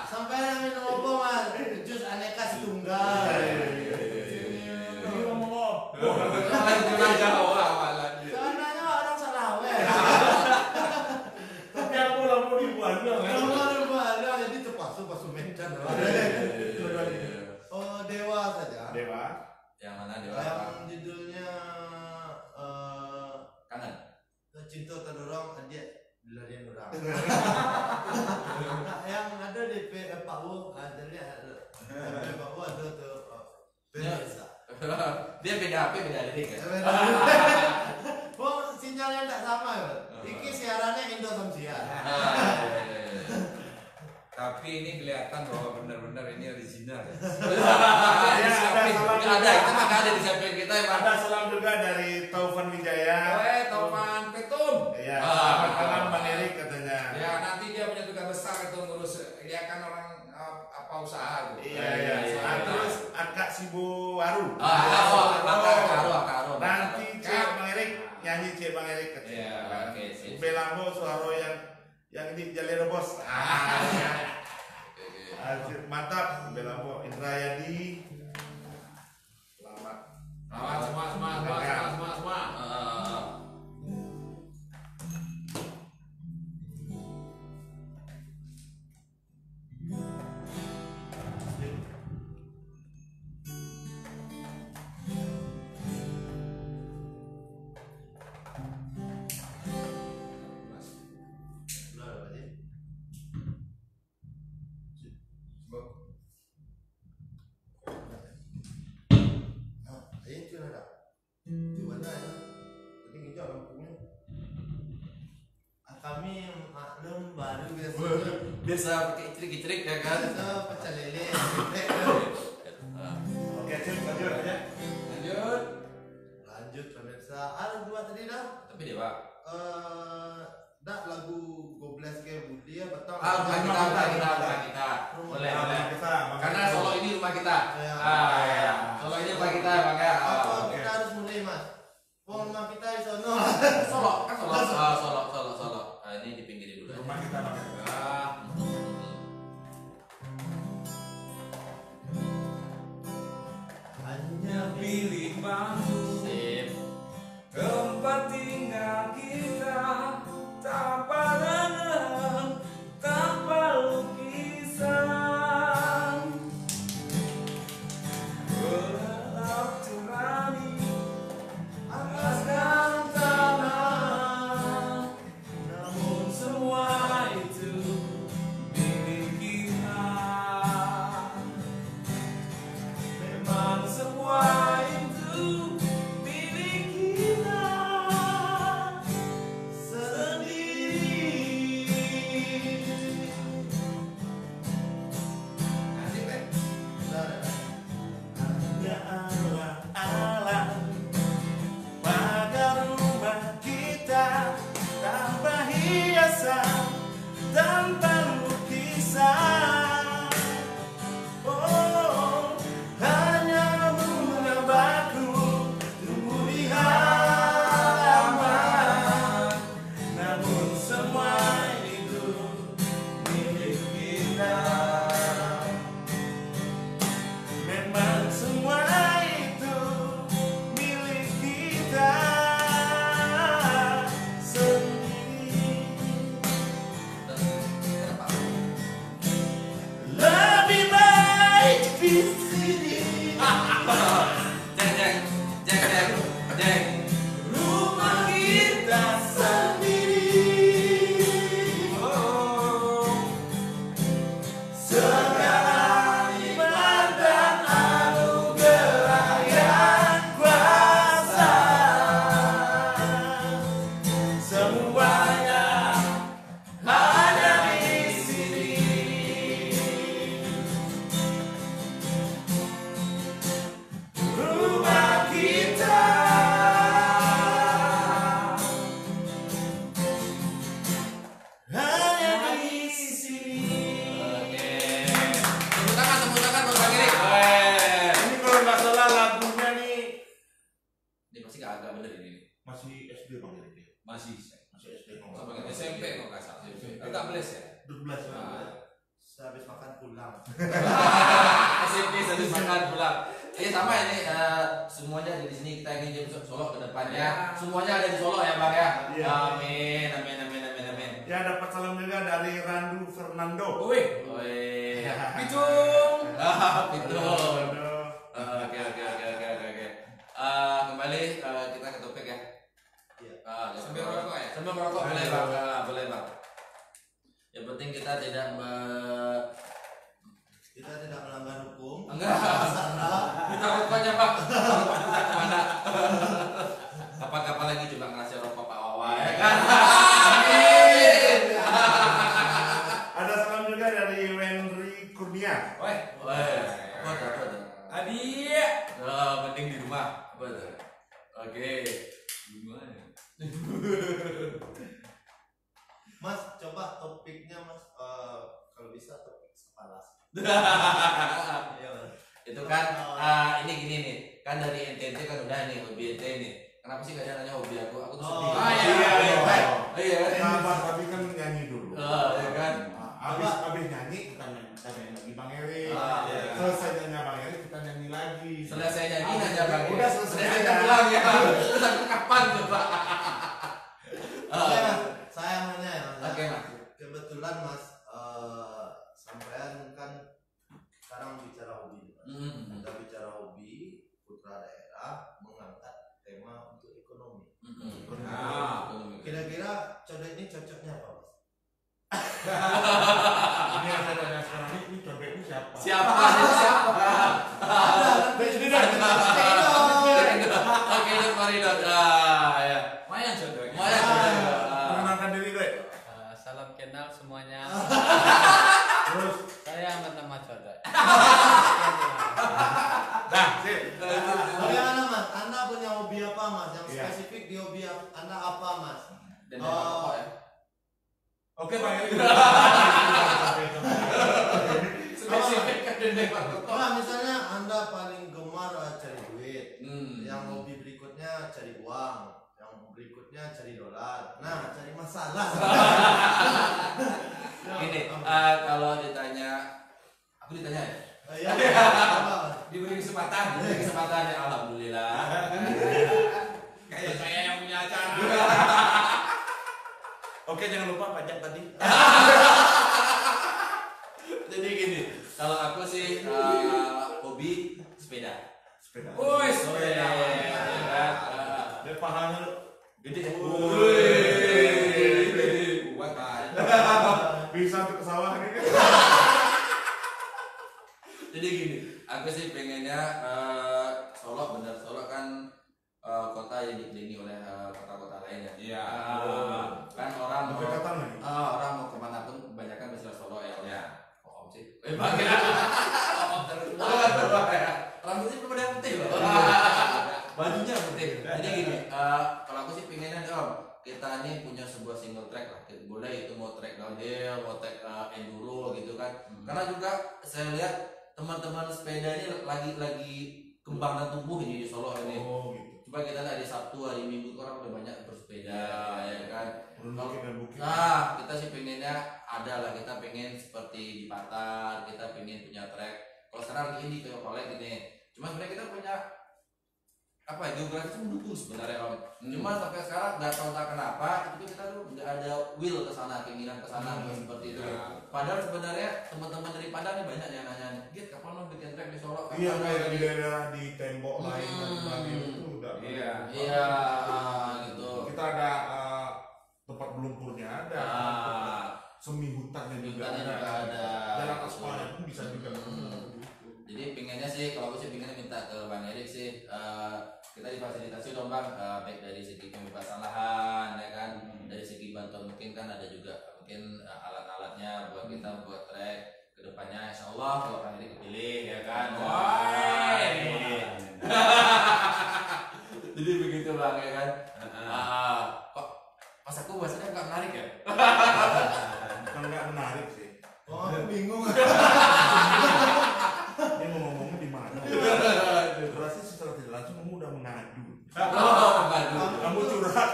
Sampai minum apa Mas? Jus aneka setunggal. Soalnya orang Sarawak. Tapi aku lampu di Baru jadi terpasu mencan. Oh Dewa saja. Dewa. Yang mana Dewa? Yang judulnya Kangen. Cinta terdorong dia dilarian orang. Yang ada di Pak U ada Pak U ada tuh biasa. Dia beda HP, beda lirik ya. Oh sinyalnya tak sama ya. Iki siarannya Indo Samsiar. Tapi ini kelihatan bahwa benar-benar ini original ya. Ada, itu mah ada di samping kita yang Ada salam juga dari Taufan Wijaya. Taufan Petum. Iya, selamat malam Bang Erik katanya. Ya nanti dia punya tugas besar itu ngurus, dia kan orang apa usaha gitu. Iya. Terus Akak Sibuwaru. Akak. Nanti Cek Bang Erik nyanyi Cek Bang Erik katanya. Iya, oke, sip. Belambo Suaro yang di Jalero Bos. Mantap, Belambo Indrayadi. Selamat. Semua. Kami maklum baru Biasa pakai cerik-cerik ya kan. pecel lele. Oke, Cek lanjut aja. Lanjut pemirsa. Ada 2 tadi dah. Tapi Dewa. Lagu Gobles ke Budi ya betul. Rumah kita. Boleh. Karena Solo ini rumah kita. Solo ini rumah kita, Bang ya. Kita harus mulai Mas. Rumah kita di sono. Solo. Nah, ini dipinggirin dulu. Rumah kita Bang. Hanya Pilih bangku Sip. tempat tinggal Jeng. Rumah kita sendiri, segala nikmat dan anugerah yang kuasa, semuanya ada di sini. Rumah kita hanya di sini. Oke. Tepuk tangan buat Bang Giri. Ini kalau nggak salah lagunya nih Ini pasti agak bener ini. masih SD Bang ini. Masih SD Bang. Sampai ke SMP kok nggak salah. Agak beles ya. 12 Saya habis makan pulang. SMP satu makan pulang. Iya sama ini semuanya ada di sini, kita ingin jadi Solo ke depannya. Semuanya ada di Solo ya Bang ya. Iya. Amin amin amin amin amin. Ya dapat salam juga dari Randu Fernando. Wih. Pitung. Pitung. Aduh. Oke. Kembali kita ke topik ya. Iya. Sambil merokok ya. Sambil merokok boleh Bang. Boleh Bang. Yang penting kita tidak Kita tidak melanggar hukum. enggak. Kita rokoknya Pak. Kita kemana? Apa lagi coba ngasih rokok Pak Wawa ya kan? Amin. Ada salam juga dari Wenry Kurnia. Woi. Apa tuh? Adi. Penting di rumah. Apa tuh? Oke. Gimana? Mas, coba topiknya Mas, kalau bisa topik sepalas. Iya Mas. Itu kan ini gini nih, kan dari NTT kan udah nih hobi NTT nih. Kenapa sih gak ada nanya hobi aku? Aku tuh sedih. Iya kan? Sabar, tapi kan nyanyi dulu. Iya kan? Abis nyanyi kita nyanyi lagi Bang Eri. Iya. Selesai nyanyi Bang Eri kita nyanyi lagi. Selesai nyanyi nanya Bang. Udah selesai. Kita pulang ya. Terus aku kapan coba? Saya nanya ya Mas. Oke, Mas. Kebetulan Mas, sampean kan sekarang bicara hobi. Kita bicara hobi, putra daerah mengangkat tema untuk ekonomi. Kira-kira codet ini cocoknya apa Mas? Ini yang saya tanya sekarang ini coba ini siapa? Siapa? Oke, itu Maridot. Ya. Mayan jodohnya. Perkenalkan diri deh. Salam kenal semuanya. Terus, Saya Ahmad nama Codoy. dah, sip. Bagaimana Mas? Anda punya hobi apa Mas? Yang Iya. spesifik di hobi Anda apa Mas? Dan rokok ya. Oke Bang Eri. Spesifik kan dendeng rokok. Nah, misalnya Anda paling gemar cari duit. Hmm. Yang hobi berikutnya cari uang. Yang berikutnya cari dolar. Nah, cari masalah. Ini kalau ditanya, aku ditanya ya. Iya. Diberi kesempatan ya alhamdulillah. Kayak saya yang punya acara. Oke, jangan lupa pajak tadi. Jadi gini, kalau aku sih hobi sepeda. Sepeda. Woi, sepeda. Dia pahanya Gede. Buat Pak. bisa untuk ke sawah nih. Jadi gini, aku sih pengennya Solo kan kota yang dikelilingi oleh kota-kota lain ya. Iya. Kan orang mau Berdekatan lagi. orang mau kemana pun kebanyakan pasti Solo ya. Ya. Om sih. Bagi. Om terus. Rambutnya pada putih loh. Bajunya putih. Jadi gini, kalau aku sih pengennya nih Om, kita nih punya sebuah single track lah. Boleh itu mau track downhill, mau track enduro gitu kan. Karena juga saya lihat teman-teman sepeda ini lagi kembang dan tumbuh ini di Solo ini. Oh gitu. Coba kita lihat hari Sabtu, hari Minggu orang udah banyak bersepeda ya kan. Bukit dan bukit. Nah, kita sih pengennya ada lah, kita pengen seperti di Patar, kita pengen punya track. Kalau sekarang ini kayak Kolek ini, cuma sebenarnya kita punya apa ya, geografi itu mendukung sebenarnya Om. Cuma sampai sekarang nggak tahu tak kenapa itu kita tuh nggak ada will ke sana, keinginan ke sana seperti itu. Padahal sebenarnya teman-teman dari Padang nih banyak yang nanya, "Git, kapan lo bikin track di Solo?" Iya, kayak di daerah di tembok lain dan sebagainya itu udah Iya, gitu. Kita ada tempat berlumpurnya ada, semi hutannya juga ada. Jalan aspalnya pun bisa juga. Jadi pinginnya sih, kalau aku sih pinginnya minta ke Bang Erik sih, kita difasilitasi dong Bang, baik dari segi pembebasan lahan, ya kan, dari segi bantuan mungkin kan ada juga mungkin alat-alatnya buat kita buat trek kedepannya, insya Allah kalau Bang Erik kepilih, ya kan. Jadi begitu Bang, ya kan. Kok pas aku bahasanya nggak menarik ya? Bukan nggak menarik sih. Oh, aku bingung. Dia mau ngomongnya di mana? Berarti secara tidak langsung kamu udah mengadu. Kamu curhat.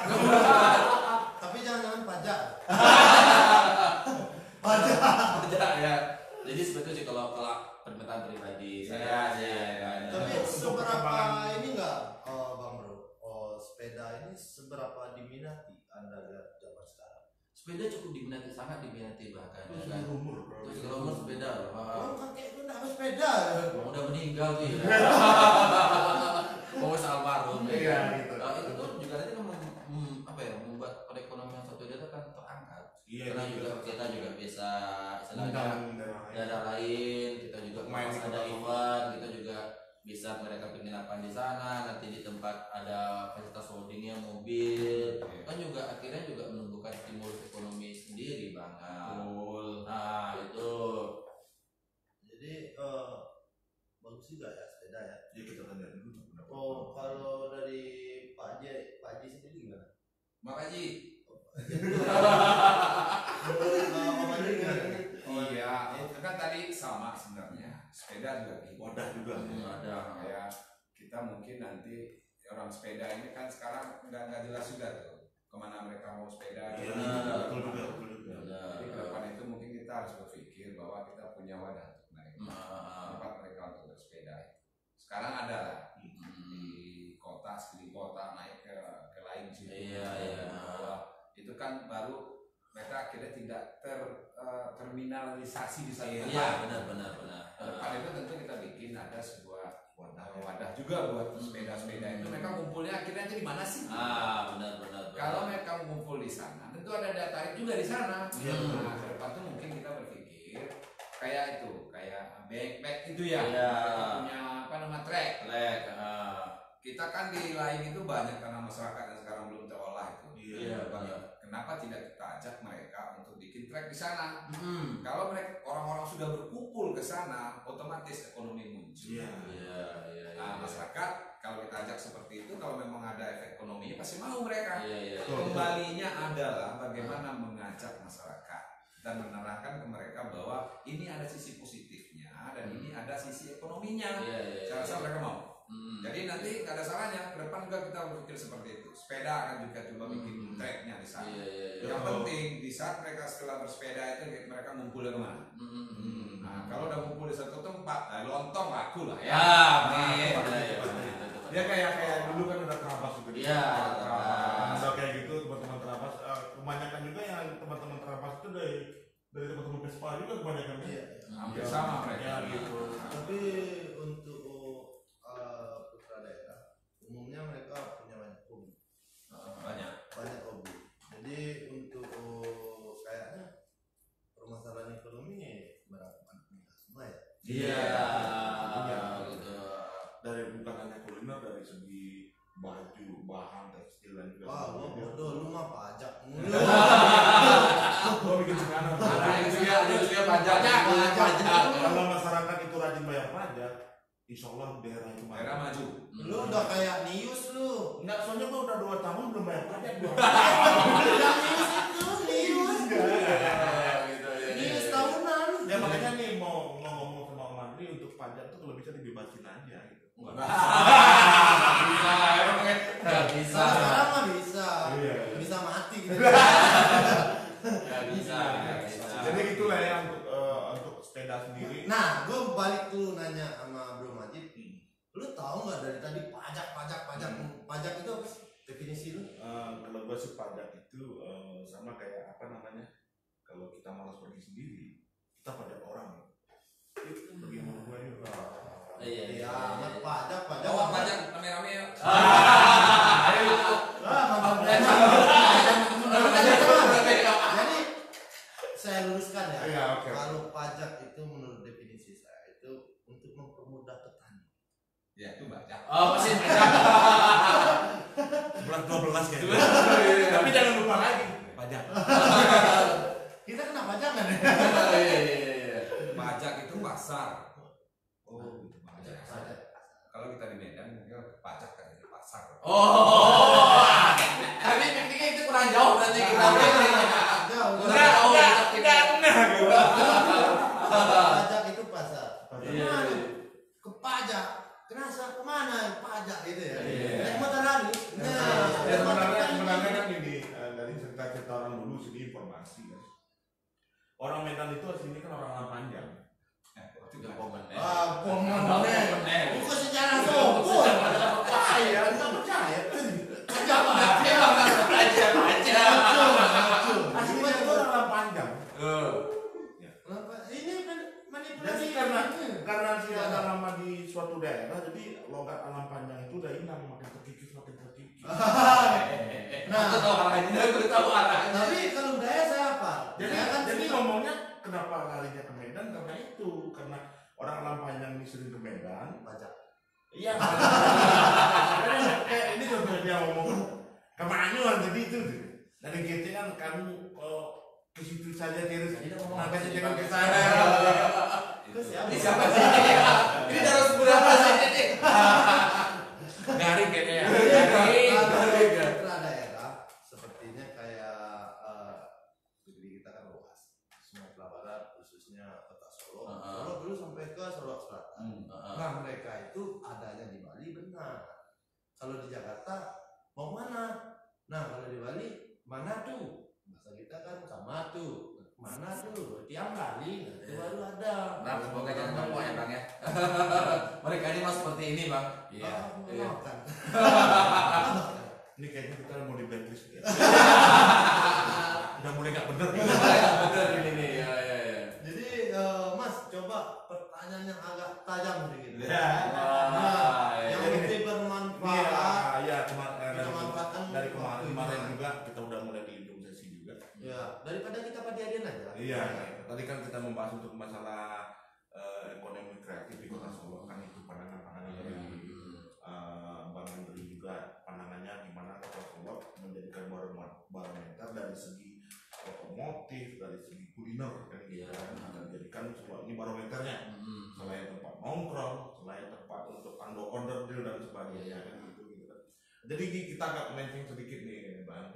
Tapi jangan pajak. Pajak ya. Jadi sebetulnya sih kalau permintaan pribadi saya ya. Tapi seberapa ini enggak, Bang Bro? Sepeda ini seberapa diminati Anda lihat zaman sekarang? Sepeda cukup diminati, sangat diminati bahkan. Itu Ya kan? umur. Terus kalau umur sepeda loh. Orang kakek itu enggak bersepeda. Udah meninggal sih. Pokoknya almarhum. Iya, gitu. Itu tuh juga nanti apa ya, membuat perekonomian sepeda itu kan terangkat. Iya, Karena iya. juga kita juga bisa istilahnya Undang daerah lain, kita juga Main pas di ada kota. event, kita juga bisa mereka penginapan di sana, nanti di tempat ada fasilitas holdingnya, mobil, kan juga akhirnya juga menumbuhkan stimulus ekonomi sendiri Bang. Nah itu. Jadi bagus juga ya sepeda ya. Ya kita tanya dulu. Oh, kalau dari Pak Haji sendiri gimana? Makasih. Om Haji gimana? Iya, itu kan tadi sama sebenarnya. Sepeda juga gitu. Wadah juga. Ada. Kayak kita mungkin nanti orang sepeda ini kan sekarang nggak jelas juga tuh kemana mereka mau sepeda. Iya, betul juga, betul juga. Jadi ke depan itu mungkin kita harus berpikir bahwa kita punya wadah untuk mereka, tempat mereka untuk bersepeda. Sekarang ada lah di kota, sekeliling kota naik ke lain sih. Iya. Itu kan baru mereka akhirnya tidak terminalisasi di satu tempat. Iya, benar. Ke depan itu tentu kita bikin ada sebuah wadah juga buat sepeda-sepeda itu. Mereka ngumpulnya akhirnya di mana sih? Benar. Kalau mereka ngumpul di sana, tentu ada daya tarik juga di sana. Iya, Nah, ke depan tuh mungkin kita berpikir kayak backpack itu ya. Iya. Kita punya trek. Kita kan di lain itu banyak karena masyarakat yang sekarang belum terolah itu. Iya, benar. Kenapa tidak kita ajak mereka untuk bikin trek di sana? Kalau mereka orang-orang sudah berkumpul ke sana, otomatis ekonomi muncul. Iya. Nah, masyarakat kalau kita ajak seperti itu, kalau memang ada efek ekonomi pasti mau mereka. Iya. Kembalinya adalah bagaimana mengajak masyarakat dan menerangkan ke mereka bahwa ini ada sisi positifnya dan ini ada sisi ekonominya. Saya rasa mereka mau. Jadi nanti nggak ada salahnya ke depan juga kita berpikir seperti itu. Sepeda akan juga coba bikin treknya di sana. Yang penting di saat mereka setelah bersepeda itu mereka ngumpulnya kemana? Nah, kalau udah ngumpul di satu tempat, lontong laku lah ya. Dia kayak dulu kan ada Terabas juga. Iya, Ada kayak gitu teman-teman Terabas. Kebanyakan juga yang teman-teman Terabas itu dari teman-teman Vespa juga kebanyakan. Iya. Hampir sama mereka. Ya gitu. Tapi untuk putra daerah umumnya mereka punya banyak hobi. Banyak hobi. Jadi untuk kayaknya permasalahan ekonomi merata semua ya. Iya. Gitu. Dari bukan hanya kuliner, dari segi baju, bahan, tekstil dan juga. Wah, gua bodoh, lu mah pajak mulu. Gua bikin sekarang. Ada juga pajaknya. Kalau masyarakat itu rajin bayar pajak, insya Allah daerah itu Daerah maju. Lu udah kayak Nius lu. Enggak, soalnya gua udah 2 tahun belum bayar pajak. Nius tahunan. Ya makanya nih mau ngomong sama Om Andri untuk pajak tuh kalau bisa dibebasin aja gitu. Nggak bisa. Sekarang mah bisa. Iya. Bisa mati gitu. Nggak bisa. Jadi gitulah ya untuk sepeda sendiri. Nah, gue balik dulu nanya sama Bro Majid. Lu tahu nggak dari tadi pajak itu apa sih? Definisi lu? Kalau gue sih pajak itu sama kayak apa namanya? Kalau kita malas pergi sendiri, kita pajak orang. Itu bagaimana gue ini? Iya, pajak. Bawa pajak rame-rame ya. udah petani. Ya itu baca. Oh, pasti baca. 11-12 kayaknya. Tapi jangan lupa lagi pajak. Kita kena pajangan ya. Iya. Pajak itu pasar. Oh, Pajak. Kalau kita di Medan, kita pajak kan di pasar. Oh. Tapi pikirnya itu kurang jauh nanti kita. Pajak itu pasar. Iya. Ke pajak. Kemana pajak gitu ya? Iya. Naik motor lari. Ya sebenarnya kan ini dari cerita-cerita orang dulu sini informasi kan. Orang Medan itu sini kan orang panjang. Juga komen. Komen. Bukan sejarah sopur. Percaya, nggak percaya. Aja. Aslinya itu orang panjang. Ini manipulasi. Jadi karena dia ada lama di suatu daerah, jadi logat alam panjang itu udah hilang, makin terkikis. Nah, aku tahu arahnya. Tapi kalau budaya saya apa? Jadi ngomongnya kenapa larinya ke Medan karena itu, karena orang alam panjang ini sering ke Medan. Pajak. Iya. Kayak ini contohnya dia ngomong ke Manyuan, jadi itu dari GT kan kamu ke situ saja terus. Maka saya jangan ke sana. Ini siapa sih? Ini harus berapa sih ini? Garing kayaknya ya. Garing. Daerah sepertinya kayak negeri kita kan luas. Sumatera Barat khususnya kota Solo. Solo dulu sampai ke Solo Selatan. Nah mereka itu adanya di Bali benar. Kalau di Jakarta mau mana? Nah kalau di Bali mana tuh? Bahasa kita kan sama tuh. Mana tuh? Tiang Bali, itu baru ada. Nah, semoga jangan ngomong ya Bang ya. Mereka ini mas seperti ini Bang. Iya. Kan. Ini kayaknya kita mau di blacklist ya. Udah mulai nggak bener. Bener ini nih. Ya. Jadi Mas coba pertanyaan yang agak tajam sedikit. Ya. Yang lebih bermanfaat. Iya, Kita manfaatkan dari kemarin juga kita udah mulai di hidung sesi juga. Ya, daripada kita padiadian aja. Iya, tadi kan kita membahas untuk masalah ekonomi kreatif di Kota Solo, kan itu pandangan-pandangan dari Bang Hendri juga, pandangannya gimana Kota Solo menjadikan barometer dari segi otomotif, dari segi kuliner kan gitu kan, akan menjadikan sebuah ini barometernya. Selain tempat nongkrong, selain tempat untuk under deal dan sebagainya kan gitu. Jadi kita agak melenceng sedikit nih Bang,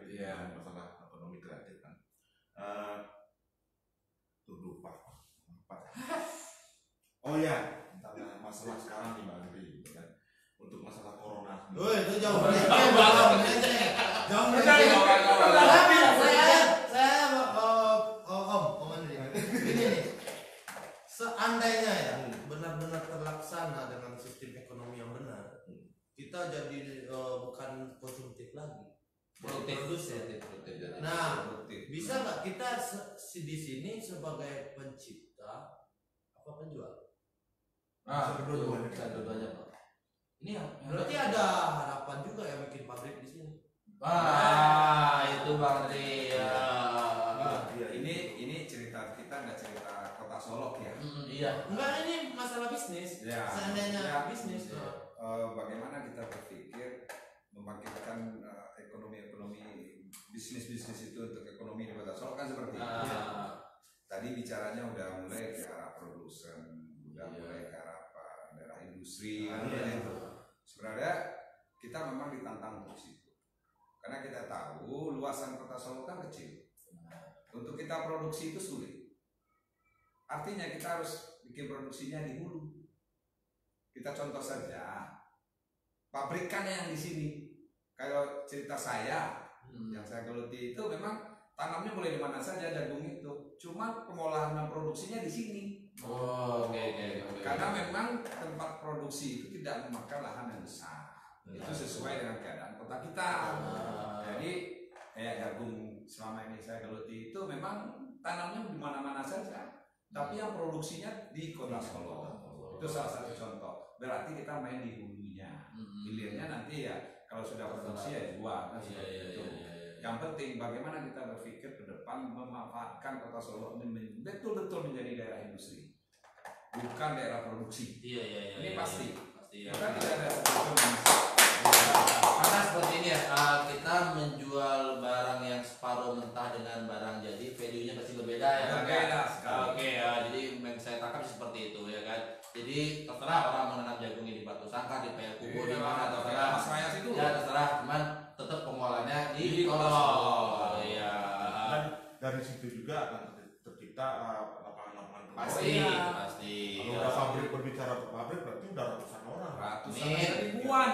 masalah ekonomi kreatif kan. Lupa. Oh ya, tentang masalah sekarang nih Bang Hendri gitu kan. Untuk masalah corona. Itu jauh Om Andri. Ini nih. Seandainya ya benar-benar terlaksana dengan sistem ekonomi yang benar, kita jadi bukan konsumtif lagi. Produsen. Nah, bisa nggak kita di sini sebagai pencipta apa penjual? Kedua-duanya Pak. Ini yang Berarti ada harapan juga ya bikin pabrik di sini. Itu Bang Tri. Ini cerita kita nggak cerita Kota Solo ya. Iya. Enggak, ini masalah bisnis. Ya. Seandainya bisnis. Bagaimana kita berpikir membangkitkan ekonomi bisnis itu untuk ekonomi di Kota Solo kan seperti itu. Tadi bicaranya udah mulai ke arah produsen, udah mulai ke arah daerah industri. Sebenarnya kita memang ditantang untuk situ. Karena kita tahu luasan Kota Solo kan kecil. Untuk kita produksi itu sulit. Artinya kita harus bikin produksinya di hulu. Kita contoh saja, pabrikan yang di sini. Kalau cerita saya, yang saya geluti itu memang tanamnya boleh di mana saja jagung itu. Cuma pengolahan dan produksinya di sini. Oke. Karena memang tempat produksi itu tidak memakan lahan yang besar. Itu sesuai dengan keadaan kota kita. Jadi kayak jagung selama ini saya geluti itu memang tanamnya di mana-mana saja. Tapi yang produksinya di Kota Solo. Itu salah satu contoh. Berarti kita main di hulunya. Hilirnya nanti ya kalau sudah produksi ya jual. Yang penting bagaimana kita berpikir ke depan memanfaatkan Kota Solo ini betul-betul menjadi daerah industri. bukan daerah produksi. Iya. Ini pasti. Ya. Kita tidak ada Karena seperti ini ya, kita menjual barang yang separuh mentah dengan barang jadi value-nya pasti berbeda ya kan? Berbeda sekali. Oke ya, jadi yang saya tangkap seperti itu ya kan. Jadi terserah orang menanam jagungnya di Batu Sangkar, di Payakumbuh, di mana terserah. Mas Rayas itu. Ya terserah, cuman tetap pengolahannya di Kota Solo. Solo. Iya. Dan dari situ juga akan tercipta lapangan-lapangan kerja. Pasti. Kalau udah pabrik, berbicara pabrik berarti udah ratusan orang. Ribuan.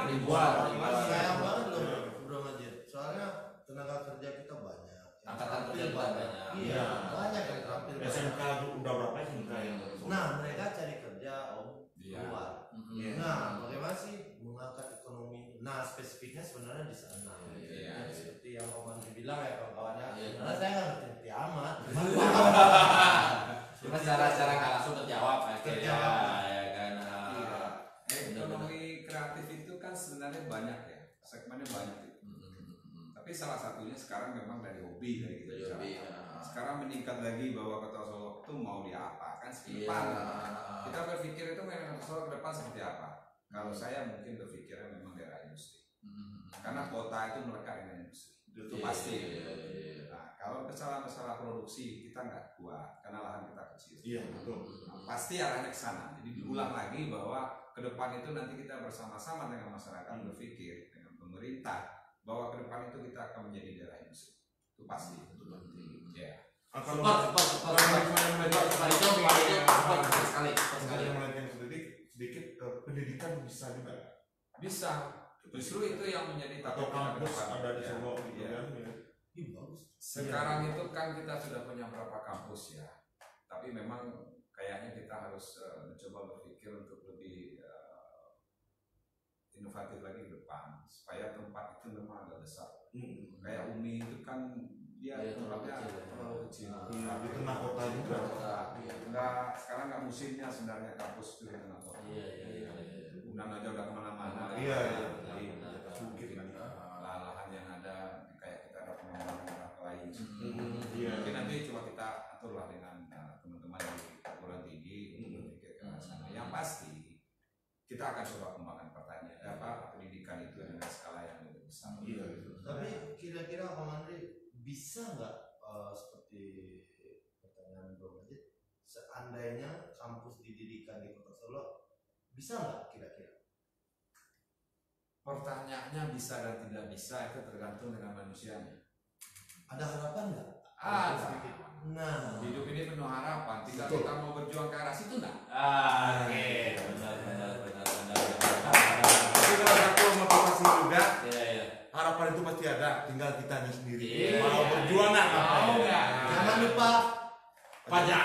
Sayang banget loh Bro Majid. Soalnya tenaga kerja kita banyak. Angkatan kerja kita banyak. Iya, banyak yang terampil. SMK udah berapa SMK yang Nah, mereka cari kerja keluar. Nah, bagaimana sih mengangkat ekonomi? Nah, spesifiknya sebenarnya di sana. Iya. Seperti yang Om Andri bilang ya kawan-kawannya. Karena saya nggak ngerti amat. Cuma cara nggak langsung terjawab akhirnya ya kan. Ekonomi kreatif itu kan sebenarnya banyak ya, segmennya banyak itu. Tapi salah satunya sekarang memang dari hobi dari kita. Sekarang meningkat lagi bahwa Kota Solo itu mau diapakan ke depan. Kita berpikir itu memang Kota Solo ke depan seperti apa. Kalau saya mungkin berpikirnya memang daerah industri. Karena kota itu melekat dengan industri. Itu pasti. Nah, kalau masalah produksi kita nggak kuat karena lahan kita kecil. Iya betul. Nah, pasti arahnya ke sana. Jadi diulang lagi bahwa ke depan itu nanti kita bersama-sama dengan masyarakat berpikir dengan pemerintah bahwa ke depan itu kita akan menjadi daerah industri. Itu pasti. Itu penting. Ya. Kalau sekali. melihat sedikit pendidikan bisa juga. Bisa. Justru itu yang menjadi Atau kampus ada di Solo gitu ya. kan. Bagus. Sekarang itu kan kita sudah punya berapa kampus ya. Tapi memang kayaknya kita harus mencoba berpikir untuk lebih inovatif lagi ke depan supaya tempat itu memang agak besar. Kayak UMI itu kan dia tempatnya terlalu kecil. Di tengah kota juga. Sekarang nggak musimnya sebenarnya kampus itu di tengah kota. Unan aja udah kemana-mana. Iya. Mungkin lahan yang ada kayak kita ada pengembangan lain. Iya. Mungkin nanti coba kita aturlah dengan teman-teman di perguruan tinggi untuk berpikir ke sana. Yang pasti kita akan coba kembangkan pendidikan itu dengan skala yang lebih besar. Iya. Tapi kira-kira Om Andri bisa nggak seperti pertanyaan Bro Majid, seandainya kampus didirikan di Kota Solo, bisa nggak kira-kira? Pertanyaannya bisa dan tidak bisa itu tergantung dengan manusianya. Ada harapan nggak? Sedikit. Nah, Hidup ini penuh harapan. Tinggal kita mau berjuang ke arah situ nggak? Oke, benar. Tapi kalau satu motivasi juga, Iya. harapan itu pasti ada. Tinggal kita sendiri. Iya. Mau berjuang nggak? Mau nggak? jangan lupa Pajak.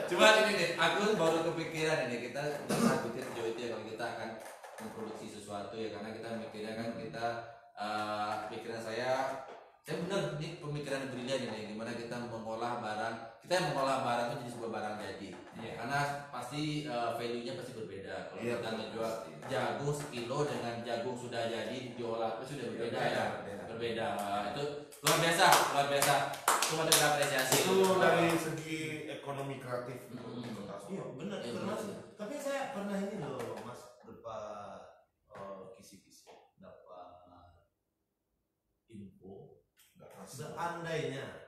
Cuma ini nih, aku baru kepikiran ini kita pikir jauh itu ya kalau kita akan memproduksi sesuatu ya karena kita mikirnya kan kita pikiran saya benar ini pemikiran brilian ini gimana kita mengolah barang itu jadi sebuah barang jadi karena pasti value-nya pasti berbeda kalau kita menjual jagung sekilo dengan jagung sudah jadi diolah itu sudah berbeda berbeda itu luar biasa cuma kita apresiasi Itu dari segi ekonomi kreatif. iya benar tapi saya pernah ini loh Mas dapat kisi-kisi dapat info seandainya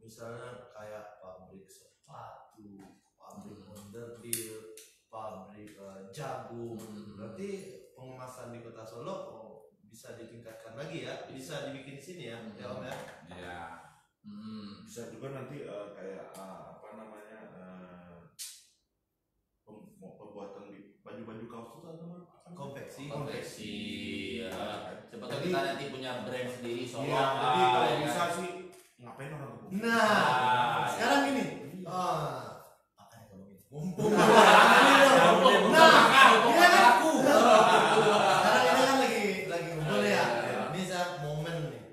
misalnya kayak pabrik sepatu, pabrik onderdil, pabrik jagung, berarti pengemasan di Kota Solo bisa ditingkatkan lagi ya, bisa dibikin di sini ya, ya Om ya. Iya. Bisa juga nanti kayak apa namanya pembuatan di baju-baju kaos itu konveksi ya. Sebetulnya kita nanti punya brand sendiri Solo. Iya, jadi kalau bisa sih ngapain orang tuh? nah sekarang gini akan ekonomi mumpung sekarang ini kan lagi ngumpul ya ini saya momen nih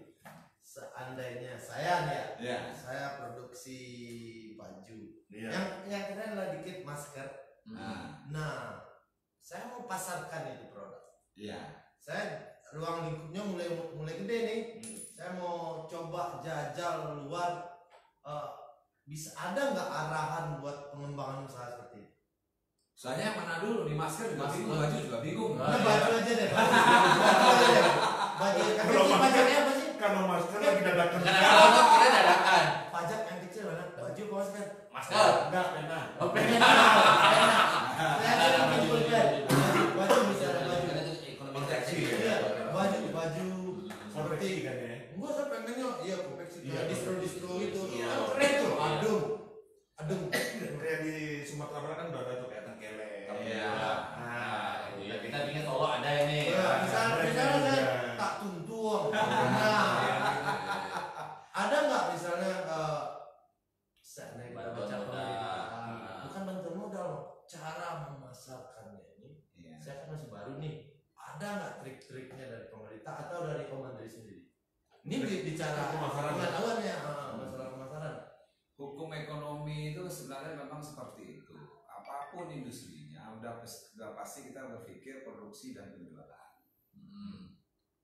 seandainya saya nih ya saya produksi baju yang keren lah dikit masker nah saya mau pasarkan itu produk saya ruang lingkupnya mulai gede nih saya mau coba jajal luar bisa ada nggak arahan buat pengembangan usaha seperti itu? Soalnya yang mana dulu di masker juga bingung, baju juga bingung. Nah, baju aja deh. Baju yang kecil pajaknya apa sih? Kalau masker lagi dadakan. Kenapa kita dadakan? Pajak yang kecil mana? Baju apa masker? Masker. Enggak, pena. Oh, pena. Saya ada baju pulpen. Baju bisa ada baju. Karena itu ekonomi Konveksi, kreatif. Iya, baju Konveksi kan ya. Gua saya pengennya iya konveksi Iya, distro itu. Iya. Keren tuh. Adem. Kayak di Sumatera Barat kan udah ada tuh kayak tengkele. Iya. Nah, Iya, kita bikin Solo ada ini. Ya, misalnya saya tak tuntung. Ada nggak misalnya saya kita baca pemerintahan, bukan bantuan modal, cara memasarkannya ini. Iya. Saya kan masih baru nih. Ada nggak trik-triknya dari pemerintah atau dari komandiri sendiri? Ini bicara Pemasaran. pengetahuan ya, masalah pemasaran. Hukum ekonomi itu sebenarnya memang seperti itu. Apapun industrinya, udah pasti kita berpikir produksi dan penjualan.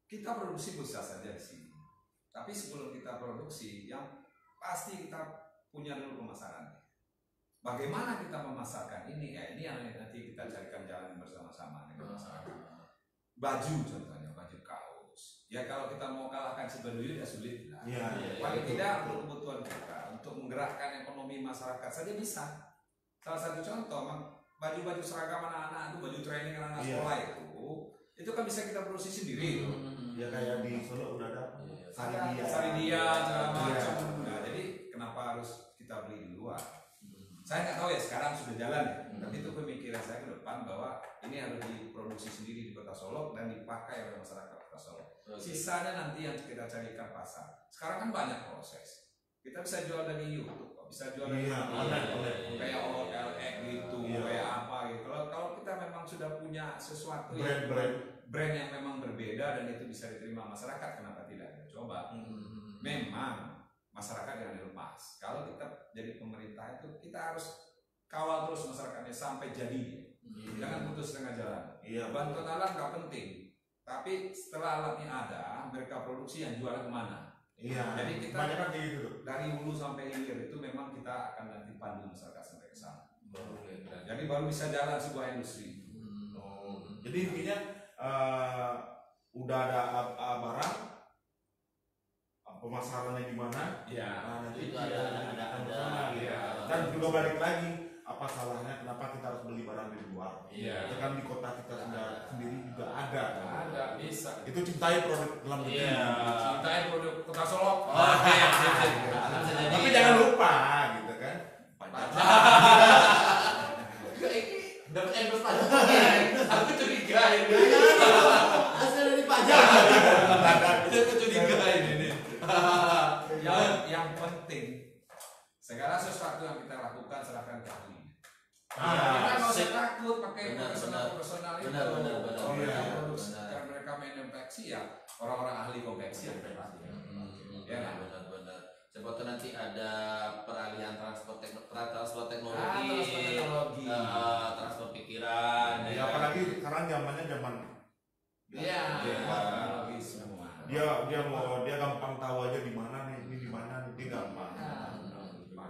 Kita produksi bisa saja di sini. Tapi sebelum kita produksi, yang pasti kita punya dulu pemasarannya. Bagaimana kita memasarkan ini? Ya ini yang nanti kita carikan jalan bersama-sama dengan masyarakat. Baju contohnya, baju kaos. Ya kalau kita mau kalahkan si Baduyun ya sulit lah. Iya. Paling tidak untuk kebutuhan kita, untuk menggerakkan ekonomi masyarakat saja bisa. Salah satu contoh, baju-baju seragam anak-anak itu, baju training anak-anak sekolah itu kan bisa kita produksi sendiri. Ya kayak di Solo udah ada Saridia, segala macam. Nah, jadi kenapa harus kita beli di luar? Saya nggak tahu ya sekarang sudah jalan ya. Tapi itu pemikiran saya ke depan bahwa ini harus diproduksi sendiri di Kota Solo dan dipakai oleh masyarakat Kota Solo. Sisanya nanti yang kita carikan pasar. Sekarang kan banyak proses. Kita bisa jual dari YouTube, bisa jual dari kayak OLX gitu, kayak apa gitu. Kalau kita memang sudah punya sesuatu brand yang memang berbeda dan itu bisa diterima masyarakat, kenapa tidak kita coba? Memang masyarakat yang dilepas. Kalau kita jadi pemerintah itu kita harus kawal terus masyarakatnya sampai jadi. Jangan putus tengah jalan. Bantuan alat nggak penting, tapi setelah alatnya ada, mereka produksi yang jual kemana? Jadi kita dari hulu sampai hilir itu memang kita akan nanti pandu masyarakat sampai ke sana. Jadi baru bisa jalan sebuah industri. Jadi intinya udah ada barang, pemasarannya gimana? Nanti Itu ada. Dan juga balik lagi, apa salahnya kenapa kita harus beli barang di luar? Itu kan di kota kita sendiri juga ada. Ada, bisa. Itu cintai produk dalam negeri. Cintai produk Kota Solo. Tapi jangan lupa gitu kan. Dapat endorse pajak. Aku curiga ini. Hasil dari pajak. Aku curiga ini. Yang penting segala sesuatu yang kita lakukan serahkan ke ahli. Kita nggak usah takut pakai personal itu. Benar. Mereka menginfeksi ya orang-orang ahli konveksi yang pasti. Ya benar. Seperti nanti ada peralihan transport teknologi, transport pikiran. Ya apalagi sekarang zamannya zaman. Teknologi semua. Dia gampang tahu aja di mana nih, ini di mana nih, dia gampang.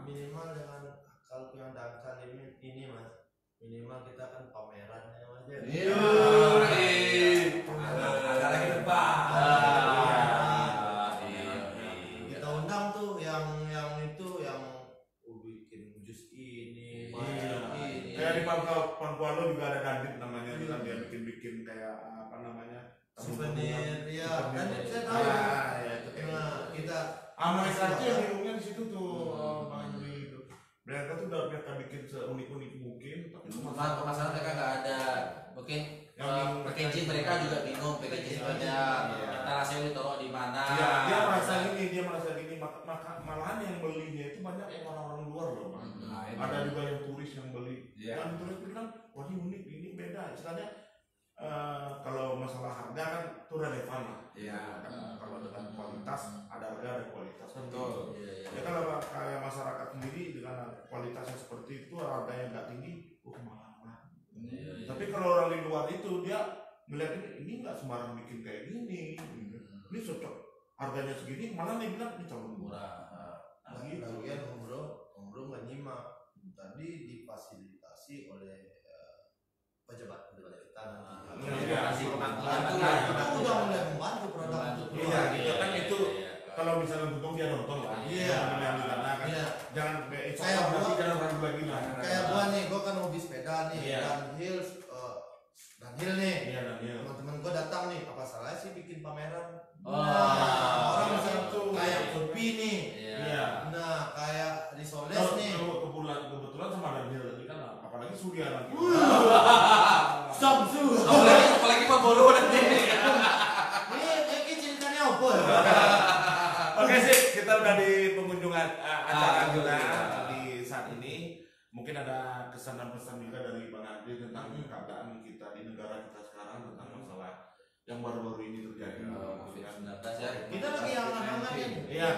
Minimal dengan kalau yang dangkal ini mas, minimal kita kan pamerannya mas. Ada lagi depan. Kita undang tuh yang bikin jus ini. Kayak di Pampalo juga ada Dandit namanya, itu kan dia bikin kayak apa namanya? Souvenir, ya. Dan saya tahu. Kita Amerika yang hidungnya di situ tuh, Bang Andri itu. Mereka tuh udah mereka bikin seunik-unik mungkin, tapi Pemasaran mereka nggak ada. Mungkin packaging mereka juga bingung, packaging ada. Etalase ditaruh di mana? Dia merasa gini, malahan yang belinya itu banyak orang-orang luar loh, Bang. Ada juga yang turis yang beli. Dan turis bilang, wah ini unik, ini beda. Istilahnya kalau masalah harga kan itu relevan lah. Kalau dengan kualitas ada harga ada kualitas. Betul. Ya kalau kayak masyarakat sendiri dengan kualitasnya seperti itu harganya nggak tinggi, mahal. Tapi kalau orang di luar itu dia melihat ini nggak sembarang bikin kayak gini. Ini cocok harganya segini, malah dia bilang ini terlalu murah. Lagian bro, ngobrol nggak nyimak. Tadi difasilitasi oleh pejabat kita nanti. Udah mulai membantu produk untuk iya gitu kan itu kalau misalnya tutup dia nonton lah. Iya. Jangan kayak gua jangan ragu lagi lah. Kayak gua nih, gua kan hobi sepeda nih, downhill nih. Iya, downhill. Teman-teman gua datang nih, apa salahnya sih bikin pameran? Orang misalnya itu kayak kopi nih. Iya. Nah, kayak Risoles nih. Kebetulan sama downhill tadi kan apalagi Surya lagi. Samsu. Apalagi Pak Bolo nanti. Ini ceritanya apa ya? Oke sih, kita udah di pengunjung acara kita di saat ini. Mungkin ada kesan dan pesan juga dari Bang Andri tentang keadaan kita di negara kita sekarang tentang masalah yang baru-baru ini terjadi. COVID-19 ya. Kita lagi yang hangat-hangatnya nih. Iya,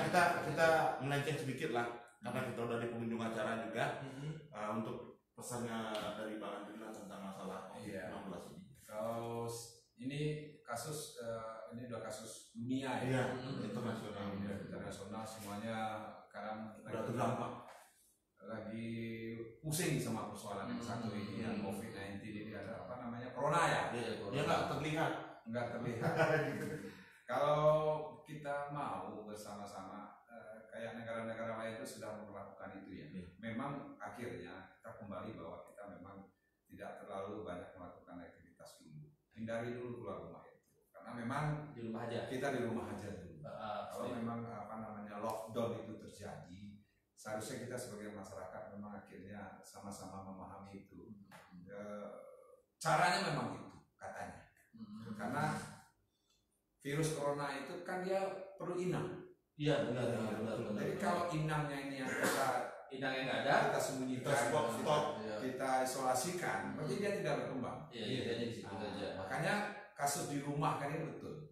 kita melenceng sedikit lah karena kita udah di pengunjung acara juga. Untuk pesannya dari Bang Andri tentang masalah COVID-19 ini. Kalau ini kasus ini udah kasus dunia ya. Iya, internasional. Internasional semuanya sekarang Udah terdampak. Lagi pusing sama persoalan yang satu ini yang COVID-19 ini ada apa namanya corona ya. Dia nggak terlihat. Kalau kita mau bersama-sama kayak negara-negara lain itu sudah melakukan itu ya. Memang akhirnya kita kembali bahwa kita memang tidak terlalu banyak melakukan aktivitas dulu. Hindari dulu keluar rumah itu. Karena memang Di rumah aja. kita di rumah aja dulu. Kalau memang apa namanya lockdown itu terjadi, seharusnya kita sebagai masyarakat memang akhirnya sama-sama memahami itu. Caranya memang itu katanya. Karena virus corona itu kan dia perlu inang. Iya benar. Jadi kalau inangnya ini yang inangnya nggak ada, kita sembunyikan, kita isolasikan, berarti dia tidak berkembang. Iya, di situ aja. Makanya kasus di rumah kan ini betul.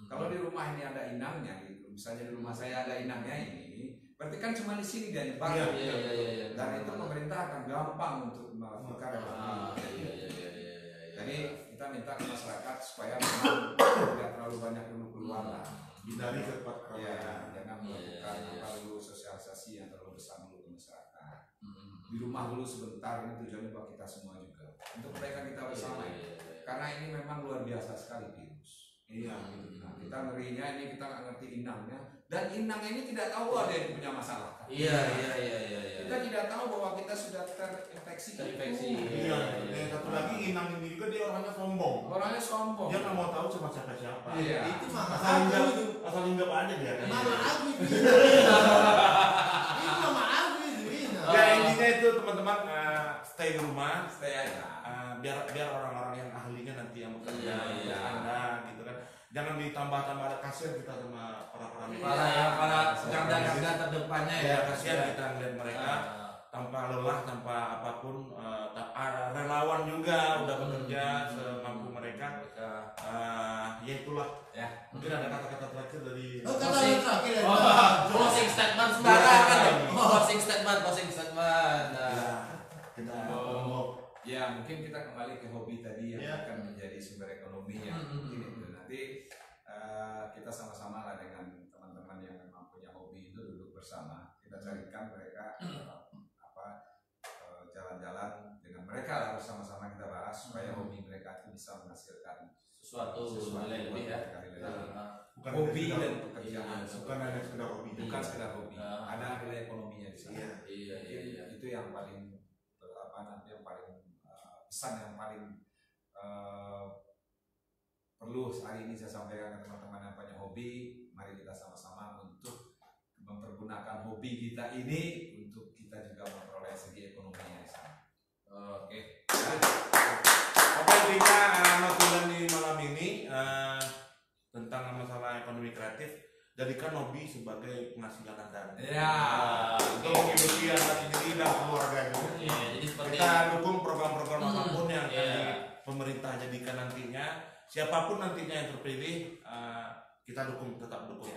Kalau di rumah ini ada inangnya, gitu. Misalnya di rumah saya ada inangnya ini, berarti kan cuma di sini dia nyebar. Iya. Dan itu pemerintah akan gampang untuk melakukan. Jadi kita minta ke masyarakat supaya memang tidak terlalu banyak dulu keluar lah. Hindari tempat Ya, jangan melakukan apa dulu sosialisasi yang terlalu besar dulu ke masyarakat. Di rumah dulu sebentar, ini tujuannya buat kita semua juga. Untuk mereka kita bersama. Karena ini memang luar biasa sekali virus. Iya. Nah, kita ngerinya ini kita nggak ngerti inangnya, dan inangnya ini tidak tahu ada yang punya masalah. Iya. Kita tidak tahu bahwa kita sudah terinfeksi. Iya. Dan satu lagi inang ini juga dia orangnya sombong. Orangnya sombong. Dia nggak mau tahu sama siapa. Iya. Itu mama Asal aku hinggap, itu. asal hinggap aja dia. Kan? Mama aku itu. Itu mama aku itu. Ya intinya itu teman-teman stay di rumah, Stay aja. biar orang-orang yang ahlinya nanti yang bekerja Anda gitu kan. Jangan ditambah-tambah kasihan kita sama para Para garda terdepannya ya. Kasihan kita ngeliat mereka tanpa lelah, tanpa apapun, relawan juga udah bekerja semampu mereka. Ya itulah. Ya. Mungkin ada kata-kata terakhir dari. Closing statement sembarangan. Closing statement. Kita Ya mungkin kita kembali ke hobi tadi yang akan menjadi sumber ekonomi ya. Mungkin itu nanti kita sama-sama lah dengan teman-teman yang memang punya hobi itu duduk bersama. Kita carikan mereka jalan-jalan dengan mereka lah, bersama-sama kita bahas supaya hobi mereka itu bisa menghasilkan sesuatu nilai lebih ya. bukan Hobi sekedar- dan pekerjaan. bukan hanya sekedar hobi. Bukan sekedar hobi. Ada nilai ekonominya di sana. Iya. Itu yang paling yang paling pesan yang paling perlu hari ini saya sampaikan ke teman-teman yang punya hobi. Mari kita sama-sama untuk mempergunakan hobi kita ini untuk kita juga memperoleh segi ekonominya di sana. Oke. Oke, kita notulen di malam ini tentang masalah ekonomi kreatif. Jadikan hobi sebagai penghasilan Anda. Ya. Untuk menghidupi Anda sendiri dan keluarga juga. Jadi seperti Kita dukung program-program apapun yang pemerintah jadikan nantinya. Siapapun nantinya yang terpilih, kita tetap dukung.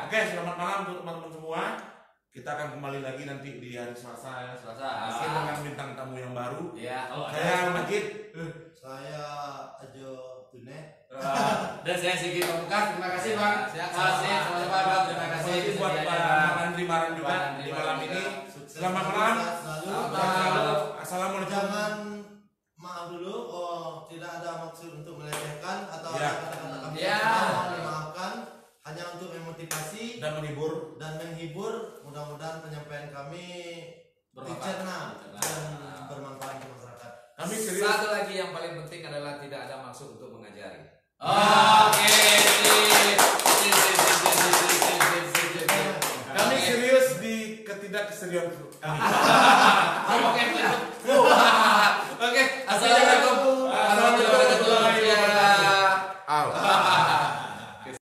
Oke, selamat malam untuk teman-teman semua. Kita akan kembali lagi nanti di hari Selasa ya. Mungkin dengan bintang tamu yang baru. Ya. Saya Majid. Saya Ajo Tune. Dan saya Sigi Pamungkas, terima kasih Bang. Sama-sama Bang, terima kasih buat Pak Andri Maran juga di malam ini. Selamat malam. Assalamualaikum. Jangan maaf dulu, tidak ada maksud untuk melecehkan atau kata-kata kami dimaafkan, hanya untuk memotivasi dan menghibur. Mudah-mudahan penyampaian kami dicerna dan bermanfaat untuk masyarakat. Kami serius. Satu lagi yang paling penting adalah tidak ada maksud untuk mengajari. Oke. Kami serius di ketidakseriusan.